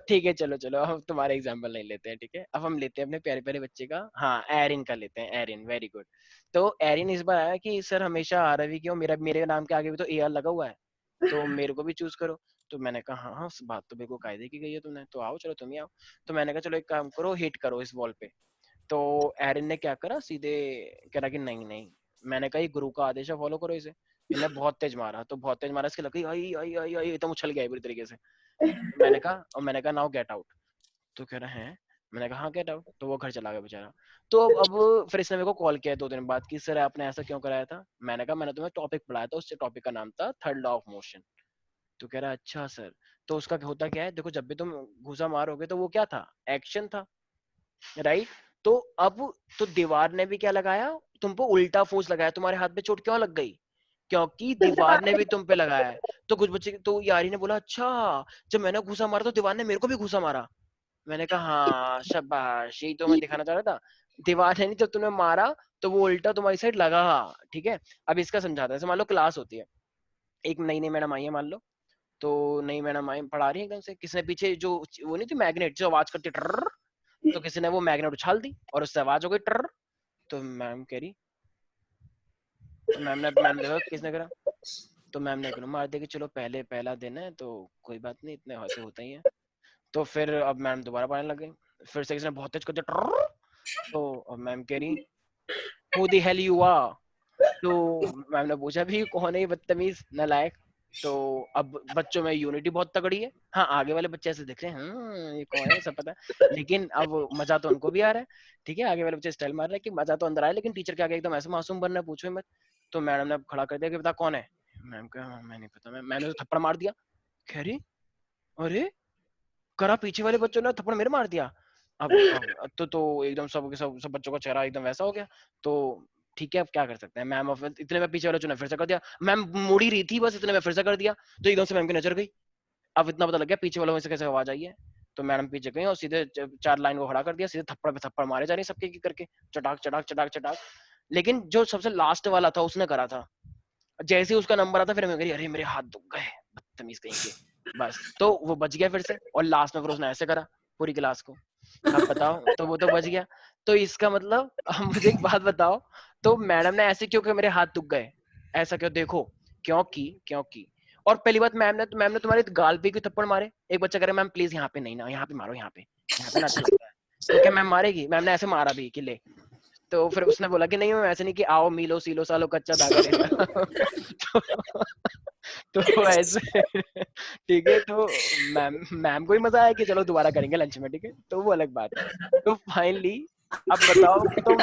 ठीक है, चलो चलो हम तुम्हारे एग्जांपल नहीं लेते हैं, ठीक है। अब हम लेते हैं अपने प्यारे प्यारे बच्चे का, हाँ एरिन का लेते हैं। Erin, very good. तो एरिन इस बार आया कि सर हमेशा आरवी क्यों, मेरे नाम के आगे भी तो एआर लगा हुआ है, तो मेरे को भी चूज करो। तो मैंने कहा हाँ हाँ, बात तो बिल्कुल कायदे की गई है तुमने, तो आओ चलो तुम ही आओ। तो मैंने कहा चलो एक काम करो, हिट करो इस वॉल पे। तो एरिन ने क्या करा, सीधे कह रहा कि नहीं नहीं। मैंने कहा ये गुरु का आदेश है, फॉलो करो इसे। इन्हें बहुत तेज मारा, तो बहुत तेज मारा, इसके लग गई आई आई आई आई, एकदम उछल गया बुरी तरीके से। मैंने कहा नाउ गेट आउट। तो कह रहा है, मैंने कहा हाँ गेट आउट। तो वो घर चला गया बेचारा। तो अब फिर इसने मेरे को कॉल किया 2 दिन बाद कि सर आपने ऐसा क्यों कराया था। मैंने कहा मैंने तुम्हें टॉपिक पढ़ाया था, उस टॉपिक का नाम था थर्ड लॉ ऑफ मोशन। तो कह रहा अच्छा सर। तो उसका होता क्या है, देखो जब भी तुम घुसा मारोगे तो वो क्या था, एक्शन था, राइट। तो अब तो दीवार ने भी क्या लगाया, तुम पे उल्टा फोर्स लगाया। तुम्हारे हाथ पे चोट क्यों लग गई, क्योंकि दीवार ने भी तुम पे लगाया है। तो कुछ बच्चे, तो यारी ने बोला अच्छा, जब मैंने घुसा मारा तो दीवार ने मेरे को भी घुसा मारा। मैंने कहा हाँ शाबाश, यही तो मैं दिखाना चाह रहा था। दीवार ने नहीं, जब तुमने मारा तो वो उल्टा तुम्हारी साइड लगा, ठीक है। अब इसका समझाता है, जैसे मान लो क्लास होती है, एक नई नई मैडम आई है मान लो। तो नई मैडम आई, पढ़ा रही है एकदम से, किसी ने पीछे जो वो नहीं थी मैग्नेट जो आवाज करती ट्रर, तो किसी ने वो मैग्नेट उछाल दी और उससे आवाज हो गई ट्रर। तो मैम कह रही, तो मैम देखा किसने करा। तो मैम ने मार दिया कि चलो पहला दिन है तो कोई बात नहीं, इतने हाथ से होता ही है। तो फिर अब मैम दोबारा पढ़ने लग गई, फिर से किसी ने बहुत तेज कर दिया ट्रर। तो अब मैम कह रही who the hell you are. तो मैम ने पूछा भी कौन है ये बदतमीज नालायक। तो अब बच्चों में यूनिटी बहुत तगड़ी है, हाँ आगे वाले बच्चे ऐसे देख रहे हैं ये कौन है सब पता है, लेकिन अब मजा तो उनको भी आ रहा है, ठीक है। आगे वाले बच्चे स्टाइल मार रहे हैं कि मजा तो अंदर आया, लेकिन टीचर के आगे एकदम ऐसे मासूम बनना है, पूछो ही मत। तो मैडम ने खड़ा कर दिया कि बता कौन है। मैम कहा मैं नहीं पता। मैंने तो थप्पड़ मार दिया। कह रही अरे, करा पीछे वाले बच्चों ने थप्पड़ मेरे मार दिया। अब तो एकदम सब बच्चों का चेहरा एकदम वैसा हो गया। तो ठीक है अब क्या कर सकते हैं मैम, इतने में पीछे वाले बच्चों ने फिर से कर दिया। मैम मुड़ी रही थी बस, इतने में फिर से कर दिया। तो एकदम से मैम की नजर गई। अब इतना पता लग गया पीछे वालों में से कैसे आवाज आई है। तो मैडम पीछे गई और सीधे 4 लाइन को खड़ा कर दिया, सीधे थप्पड़ पे थप्पड़ मारे जा रहे सबके करके, चटाक चटाक चटाक चटाक। लेकिन जो सबसे लास्ट वाला था उसने करा था। जैसे ही उसका नंबर आता फिर मैं कह रही अरे मेरे हाथ दुख गए, बदतमीज कहीं के। बस तो वो बच गया फिर से, और लास्ट में फिर उसने ऐसे करा पूरी क्लास को। अब बताओ, तो वो तो बच गया। तो इसका मतलब अब मुझे एक बात बताओ, तो मैडम ने ऐसे क्यों कि मेरे हाथ दुख गए, ऐसा क्यों, देखो क्योंकि और पहली बात मैम ने तुम्हारे गाल पे क्यों थप्पड़ मारे। एक बच्चा कह रहा मैम प्लीज यहाँ पे नहीं ना, यहाँ पे मारो, यहाँ पे ना अच्छा लगता है। तो क्या मैम मारेगी, मैम ने ऐसे मारा भी कि ले। तो फिर उसने बोला कि नहीं मैम ऐसे नहीं, कि आओ मिलो सीलो सालो कच्चा धागा रेला। तो ऐसे ठीक है। तो मैम को ही मजा आया कि चलो दोबारा करेंगे लंच में, ठीक है, तो वो अलग बात है। तो फाइनली अब बताओ कि तो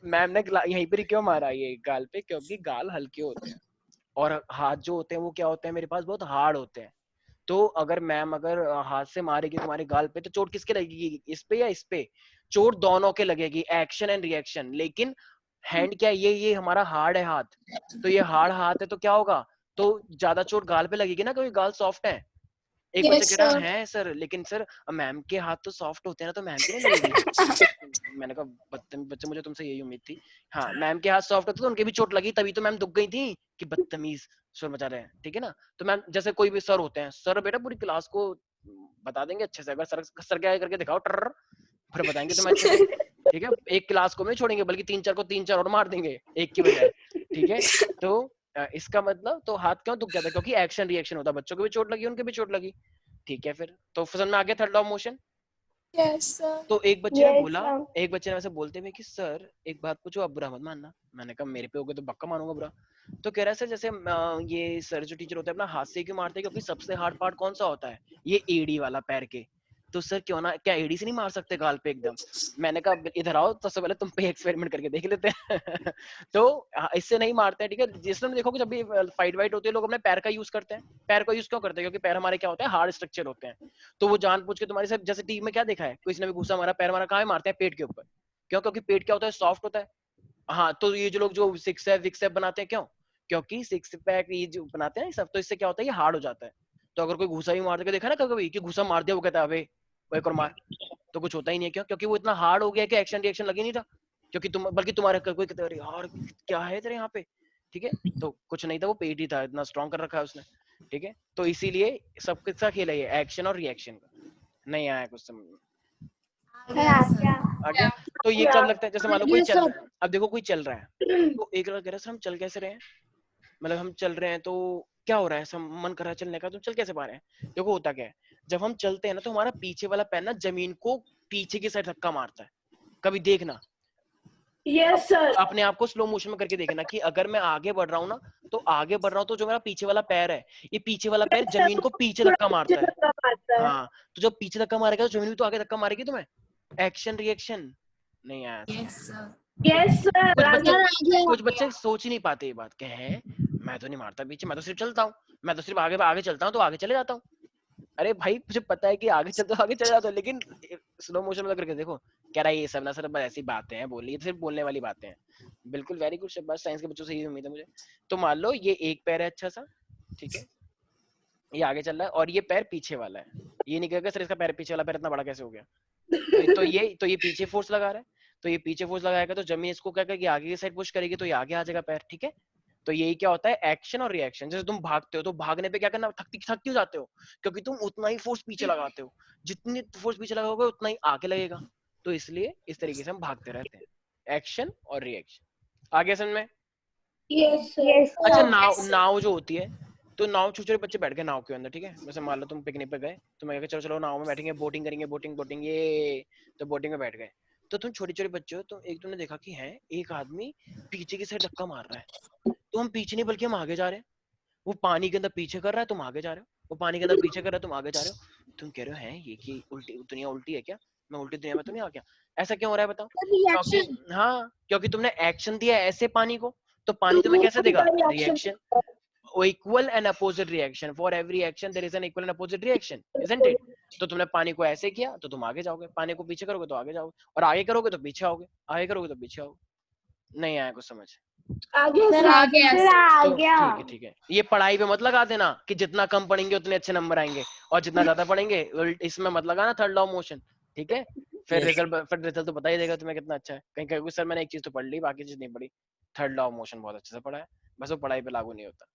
मैम ने यहीं पर क्यों मारा ये गाल पे, क्योंकि गाल हल्के होते हैं और हाथ जो होते हैं वो क्या होते हैं मेरे पास, बहुत हार्ड होते हैं। तो अगर मैम अगर हाथ से मारेगी तुम्हारे गाल पे तो चोट किसके लगेगी, इस पे या इस पे, चोट दोनों के लगेगी, एक्शन एंड रिएक्शन। लेकिन हैंड क्या है, ये हमारा हार्ड है हाथ, तो ये हार्ड हाथ है तो क्या होगा, तो ज्यादा चोट गाल पे लगेगी ना, क्योंकि गाल सॉफ्ट है। एक बच्चा कह रहा है सर, लेकिन सर मैम के हाथ तो सॉफ्ट होते हैं ना, तो मैम की नहीं लगेगी। मैंने कहा बदतमीज बच्चे, मुझे तुमसे यही उम्मीद थी। हाँ मैम के हाथ सॉफ्ट होते तो उनके भी चोट लगी, तभी तो मैम दुख गई थी कि बदतमीज शोर मचा रहे हैं, ठीक है ना। तो मैम जैसे कोई भी सर होते हैं, सर बेटा पूरी क्लास को बता देंगे अच्छे से, अगर सर क्या करके दिखाओ ट्र, फिर बताएंगे तुम्हें अच्छे से, ठीक है। एक क्लास को नहीं छोड़ेंगे, बल्कि 3-4 को 3-4 और मार देंगे एक की बजाय, ठीक है। तो इसका मतलब तो हाथ क्यों दुख जाता है, क्योंकि एक्शन रिएक्शन होता है, बच्चों को भी चोट लगी उनके भी चोट लगी, ठीक है। फिर तो समझ में आ गया third law of motion. Yes, sir. तो एक बच्चे ने Yes, बोला, sir. एक बच्चे ने वैसे बोलते हुए कि सर एक बात पूछो, आप बुरा मत मानना। मैंने कहा मेरे पे हो गए तो पक्का मानूंगा बुरा। तो कह रहा है सर जैसे ये सर जो टीचर होते हैं अपना हाथ से क्यों मारते हैं, क्योंकि सबसे हार्ड पार्ट कौन सा होता है, ये एडी वाला पैर के। तो सर क्यों ना, क्या एडी से नहीं मार सकते गाल पे एकदम। मैंने कहा इधर आओ, तो सबसे पहले तुम पे एक्सपेरिमेंट करके देख लेते हैं। तो इससे नहीं मारते हैं, ठीक है। जिसमें देखो कि जब भी फाइट वाइट होती है लोग अपने पैर का यूज करते हैं। पैर का यूज क्यों करते हैं, क्योंकि पैर हमारे क्या होते हैं, हार्ड स्ट्रक्चर होते हैं। तो वो जानबूझ के तुम्हारे साथ, जैसे टीम में क्या देखा है, किसी ने भी घुसा मारा पैर मारा, कहाँ मारते हैं, पेट के ऊपर। क्यों, क्योंकि पेट क्या होता है, सॉफ्ट होता है। हाँ तो ये जो लोग जो 6 बनाते हैं, क्यों, क्योंकि 6 पैक ये जो बनाते हैं सब, तो इससे क्या होता है, ये हार्ड हो जाता है। तो अगर कोई घुसा ही मार दे, देखा ना कभी कि घुसा मार दिया, वो कहता है अबे वो एक और मार, तो कुछ होता ही नहीं है। क्यों, क्योंकि वो इतना हार्ड हो गया कि एक्शन रिएक्शन लगी नहीं था। क्योंकि तुम, बल्कि तुम्हारे कोई कहता है यार क्या है तेरे यहाँ पे, ठीक है, तो कुछ नहीं था, वो पेट ही था, इतना स्ट्रॉन्ग कर रखा है उसने, ठीक है। तो इसीलिए सब किसका खेल है ये, एक्शन और रिएक्शन का। नहीं आया कुछ समझ में? आ गया सर। आ गया? तो ये कब लगता है, जैसे मान लो कोई चल रहा है, अब देखो कोई चल रहा है, तो एक लड़का कह रहा है सर हम चल कैसे रहे हैं, मतलब हम चल रहे हैं तो क्या हो रहा है, सब मन कर रहा है चलने का, तो चल कैसे पा रहे हैं। देखो होता क्या है, जब हम चलते हैं ना तो हमारा पीछे वाला पैर ना जमीन को पीछे की साइड धक्का मारता है, कभी देखना, यस सर। अपने आप को स्लो मोशन में करके देखना कि अगर मैं आगे बढ़ रहा हूँ ना, तो आगे बढ़ रहा हूँ तो जो मेरा पीछे वाला पैर है, ये पीछे वाला पैर जमीन को पीछे धक्का मारता है। हाँ, तो जब पीछे धक्का मारेगा तो जमीन भी तो आगे धक्का मारेगी तुम्हें। एक्शन रिएक्शन नहीं आया। Yes sir. Yes sir. कुछ बच्चे सोच ही नहीं पाते ये बात, कहे मैं तो नहीं मारता पीछे, मैं तो सिर्फ चलता हूँ, मैं तो सिर्फ आगे आगे चलता हूँ तो आगे चले जाता हूँ। अरे भाई मुझे पता है कि आगे चलते हो आगे चले जाते हो, लेकिन स्लो मोशन में करके देखो, कह रहा है ये सब ना सर बस ऐसी बातें हैं, बोलिए सिर्फ बोलने वाली बातें हैं। बिल्कुल वेरी गुड शाबाश, साइंस के बच्चों से यही उम्मीद है मुझे। तो मान लो ये एक पैर है अच्छा सा, ठीक है, ये आगे चल रहा है और ये पैर पीछे वाला है, ये नहीं कहेगा सर इसका पैर पीछे वाला पैर इतना बड़ा कैसे हो गया, तो ये पीछे फोर्स लगा रहा है, तो ये पीछे फोर्स लगाएगा तो जमीन इसको क्या करेगी, आगे की साइड पुश करेगी, तो ये आगे आ जाएगा पैर, ठीक है। तो यही क्या होता है, एक्शन और रिएक्शन। जैसे तुम भागते हो तो भागने पे क्या करना, थक क्यों जाते हो, क्योंकि तुम उतना ही फोर्स पीछे लगाते हो, जितनी फोर्स पीछे लगाओगे उतना ही आगे लगेगा, तो इसलिए इस तरीके से हम भागते रहते हैं, एक्शन और रिएक्शन। आगे समझ में? Yes Yes, sir. अच्छा, sir. नाव जो होती है, तो नाव छोटे छोटे बच्चे बैठ गए नाव के अंदर, ठीक है, जैसे मान लो तुम पिकनिक पे गए, तो मैं चलो चलो नाव में बैठेंगे, बोटिंग करेंगे, बोटिंग ये, तो बोटिंग में बैठ गए, तो तुम छोटे छोटे बच्चे हो, तो एक तुमने देखा कि है एक आदमी पीछे की साइड धक्का मार रहा है, तो हम पीछे नहीं बल्कि हम आगे जा रहे हैं, वो पानी के अंदर पीछे कर रहा है, तुम आगे जा रहे हो, वो पानी के अंदर पीछे कर रहा है, तुम आगे जा रहे हो, तुम कह रहे हो है ये की उल्टी दुनिया उल्टी है क्या, मैं उल्टी दुनिया में तो नहीं आ गया, ऐसा क्यों हो रहा है बताओ? क्योंकि हाँ, क्योंकि तुमने एक्शन दिया ऐसे पानी को, तो पानी तुम्हें कैसे देगा, reaction, equal and opposite reaction, for every action there is an equal and opposite reaction, isn't it? तो तुमने पानी को ऐसे किया तो तुम आगे जाओगे, पानी को पीछे करोगे तो आगे जाओगे, और आगे करोगे तो पीछे आओगे, आगे करोगे तो पीछे आओगे। नहीं आया कुछ समझ? आगे सर सर। आ गया सर, सर आ तो गया। ठीक है, ये पढ़ाई पे मत लगा देना कि जितना कम पढ़ेंगे उतने अच्छे नंबर आएंगे, और जितना ज्यादा पढ़ेंगे इसमें मत लगाना थर्ड लॉ ऑफ मोशन, ठीक है। फिर रिजल्ट तो बता ही देगा तुम्हें कितना अच्छा है, कहीं कहीं सर मैंने एक चीज तो पढ़ ली बाकी चीज नहीं पढ़ी, थर्ड लॉ ऑफ मोशन बहुत अच्छे से पढ़ा है, बस वो पढ़ाई पे लागू नहीं होता।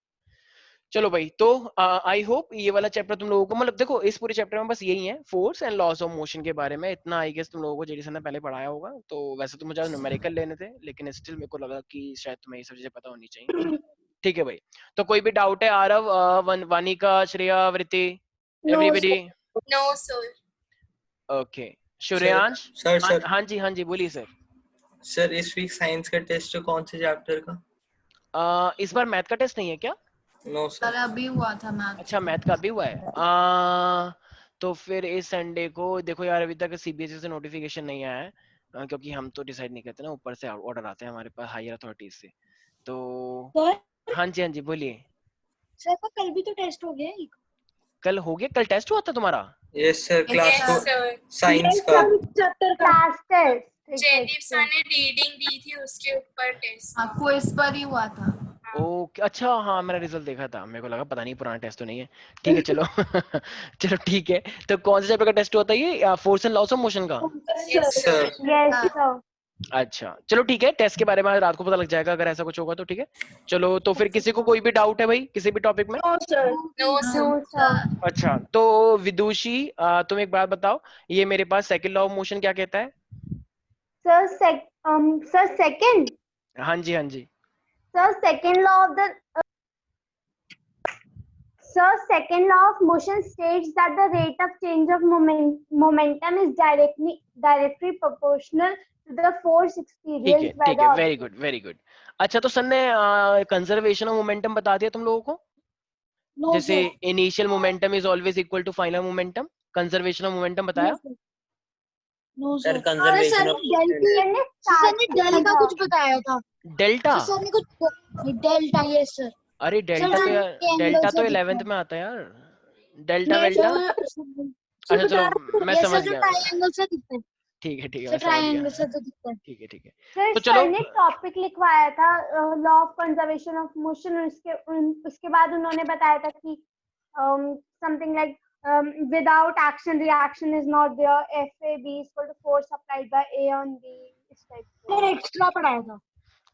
चलो भाई, तो आई होप ये वाला चैप्टर तुम लोगों को, मतलब देखो इस पूरे चैप्टर में बस यही है, force and laws of motion के बारे में इतना, आई गेस तुम लोगों को जेडी सर ने पहले पढ़ाया होगा, तो वैसे तो मुझे न्यूमेरिकल लेने थे, लेकिन स्टिल मेरे को लगा कि शायद तुम्हें ये सब चीजें पता होनी चाहिए। ठीक है भाई, तो कोई भी डाउट है Aarav, Vanika, Shreya, Vritti, everybody? No sir. Okay, Shreyansh? Sir हाँ जी बोलिए सर। सर इस वीक साइंस का टेस्ट है कौन से चैप्टर का? इस बार मैथ का टेस्ट नहीं है क्या? No sir sir. अभी हुआ था मैथ। अच्छा, मैथ का भी हुआ है। तो फिर इस संडे को देखो यार, अभी तक सीबीएसई से नोटिफिकेशन नहीं आया है, क्योंकि हम तो डिसाइड नहीं करते ना, ऊपर से ऑर्डर आते हैं हमारे पास हायर अथॉरिटीज से, तो सर हाँ जी बोलिए। सर का कल भी तो टेस्ट हो गया एक। कल हो गया? कल टेस्ट हुआ था तुम्हारा? Yes sir, class yes sir. Science का। चैप्टर का क्लास टेस्ट। जयदीप सर ने रीडिंग दी थी उसके ऊपर टेस्ट। आपको इस पर ही हुआ था। ओके, अच्छा हाँ, मेरा रिजल्ट देखा था, मेरे को लगा पता नहीं पुराना टेस्ट तो नहीं है, ठीक है चलो चलो ठीक है। तो कौन से चैप्टर का टेस्ट होता है ये, force and laws of motion का? Yes sir. Yes sir. अच्छा चलो ठीक है, टेस्ट के बारे में रात को पता लग जाएगा अगर ऐसा कुछ होगा तो, ठीक है। चलो तो फिर किसी को कोई भी डाउट है भाई किसी भी टॉपिक में? No sir. No sir. अच्छा, तो विदुषी तुम एक बात बताओ, ये मेरे पास सेकंड लॉ ऑफ मोशन क्या कहता है? Sir second. हाँ जी Sir, second law of motion states that the rate of change of momentum is directly proportional to the force experienced by ठीक the है, वेरी गुड। अच्छा, तो सर ने कंजर्वेशन ऑफ मोमेंटम बता दिया तुम लोगों को? नो जैसे initial momentum is always equal to final momentum, conservation of momentum बताया? No sir sir. Conservation sir ने डेल का कुछ बताया था। डेल्टा? सर ने कुछ डेल्टा। Yes sir. अरे डेल्टा तो यार, triangle डेल्टा से तो दिखता 11th है। में आता है यार, डेल्टा वेल्टा। अच्छा चलो मैं समझ गया, ट्रायंगल से दिखता है। ठीक है सर मैं समझ ट्रायंगल गया, से तो दिखता है। ठीक है। सर तो चलो सर ने टॉपिक लिखवाया था law of conservation of motion, उसके बाद उन्होंने बताया था कि something like without action reaction is not there, FAB is equal to force applied by A on B, इस टाइप सर एक्स्ट्रा पढ़ाया था।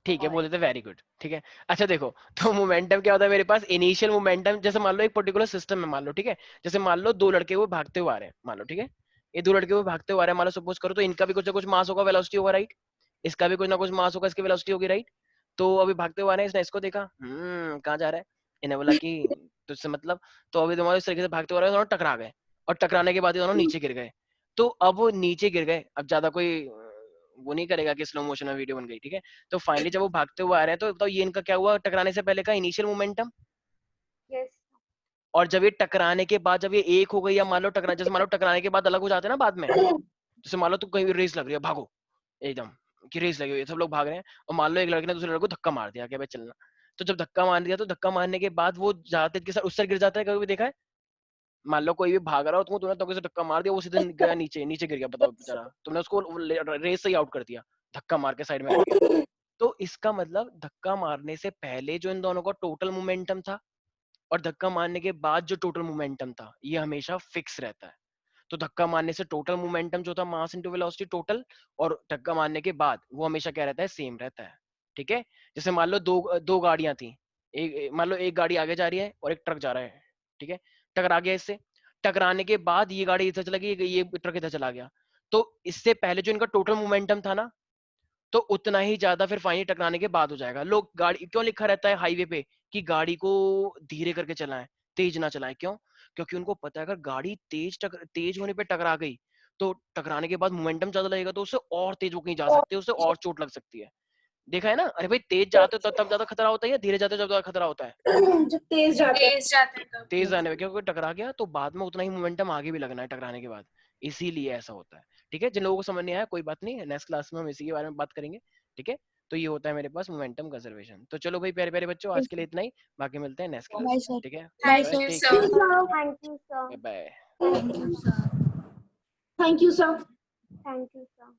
ठीक है, बोल देते वेरी गुड, ठीक है। अच्छा देखो, तो मोमेंटम क्या होता है मेरे पास, इनिशियल मोमेंटम, जैसे मान लो एक पर्टिकुलर सिस्टम है, मान लो ठीक है, जैसे मान लो दो लड़के वो भागते हुए आ रहे हैं, मान लो ठीक है, ये दो लड़के वो भागते हुए आ रहे हैं, मान लो सपोज करो, तो इनका भी कुछ ना कुछ मास होगा, वेलोसिटी होगा, राइट, इसका भी कुछ ना कुछ मास होगा, इसकी वेलोसिटी होगी, राइट। तो अभी भागते हुए आ रहे हैं, इसने इसको देखा, कहाँ जा रहा है, इन्हें बोला कि तुझसे मतलब, तो अभी तुम्हारे इस तरीके से भागते हुए आ रहे हैं, दोनों टकरा गए, और टकराने के बाद ये दोनों नीचे गिर गए। तो अब वो नीचे गिर गए, अब ज्यादा कोई वो नहीं करेगा कि स्लो मोशन में वीडियो बन गई, ठीक है। तो फाइनली जब वो भागते हुए आ रहे हैं, तो बताओ ये इनका क्या हुआ, टकराने से पहले का इनिशियल मोमेंटम, यस और जब ये टकराने के बाद जब ये एक हो गई, या मान लो टकरा, जैसे मान लो टकराने के बाद अलग हो जाते हैं ना बाद में, जैसे मान लो तुम कहीं रेस लग रही है, भागो एकदम कि रेस लगी हुई है, सब लोग भाग रहे हैं, और मान लो एक लड़के ने दूसरे लड़के को धक्का मार दिया, क्या भाई चलना, तो जब धक्का मार दिया, तो धक्का मारने के बाद वो जाते के साथ उस साइड गिर जाता है, कभी भी देखा है, मान लो कोई भी भाग रहा हो, तुमको तुमने धक्के से धक्का मार दिया, वो सीधे गया नीचे, नीचे गिर गया, बताओ बेचारा, तुमने उसको रेस से ही आउट कर दिया, धक्का मार के साइड में रख दिया। तो इसका मतलब धक्का मारने से पहले जो इन दोनों का टोटल मोमेंटम था, और धक्का मारने के बाद जो टोटल मोमेंटम था, ये हमेशा फिक्स रहता है। तो धक्का मारने से टोटल मोमेंटम जो था, मास इनटू वेलोसिटी टोटल, और धक्का मारने के बाद वो हमेशा क्या रहता है, सेम रहता है, ठीक है। जैसे मान लो दो गाड़ियां थी, मान लो एक गाड़ी आगे जा रही है और एक ट्रक जा रहा है, ठीक है, टकरा गया इससे, टकराने के बाद ये गाड़ी इधर चला गई, ये ट्रक इधर चला गया, तो इससे पहले जो इनका टोटल मोमेंटम था ना, तो उतना ही ज्यादा फिर फाइनली टकराने के बाद हो जाएगा। लोग गाड़ी क्यों लिखा रहता है हाईवे पे कि गाड़ी को धीरे करके चलाएं, तेज ना चलाएं, क्यों, क्योंकि उनको पता है अगर गाड़ी तेज होने पे टकरा गई, तो टकराने के बाद मोमेंटम ज्यादा लगेगा, तो उससे और तेज वो कहीं जा सकते हैं, उससे और चोट लग सकती है। देखा है ना, अरे भाई तेज जाते हो तब ज्यादा खतरा होता है, या धीरे जाते हो तब ज्यादा खतरा होता है, जो तेज जाते हैं। तेज जाते हैं तब। तेज जाने में, क्योंकि टकरा गया तो बाद में उतना ही मोमेंटम आगे भी लगना है टकराने के बाद, इसीलिए ऐसा होता है, ठीक है। जिन लोगों को समझ नहीं आया कोई बात नहीं, नेक्स्ट क्लास में हम इसी के बारे में बात करेंगे, ठीक है। तो ये होता है मेरे पास मोमेंटम कंजर्वेशन। तो चलो भाई प्यारे प्यारे बच्चों, आज के लिए इतना ही, बाकी मिलते हैं नेक्स्ट क्लास बाय में, सर। ठीक है। Thank you take sir. Care, thank you sir bye. Thank you sir. Thank you sir. Thank you sir